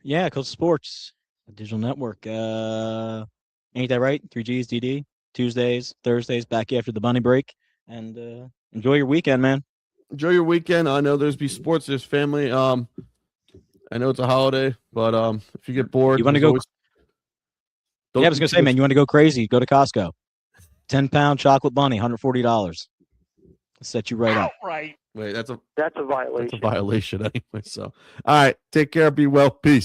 Yeah, Coast Sports, digital network. Ain't that right? 3Gs, DD, Tuesdays, Thursdays, back after the bunny break. And enjoy your weekend, man. Enjoy your weekend. I know there's sports, there's family. I know it's a holiday, but if you get bored, You wanna there's go- always- I was going to say, man, you want to go crazy, go to Costco. 10-pound chocolate bunny, $140. Set you right up. Outright. Wait, that's a That's a violation. violation anyway. So, all right, take care. Be well. Peace.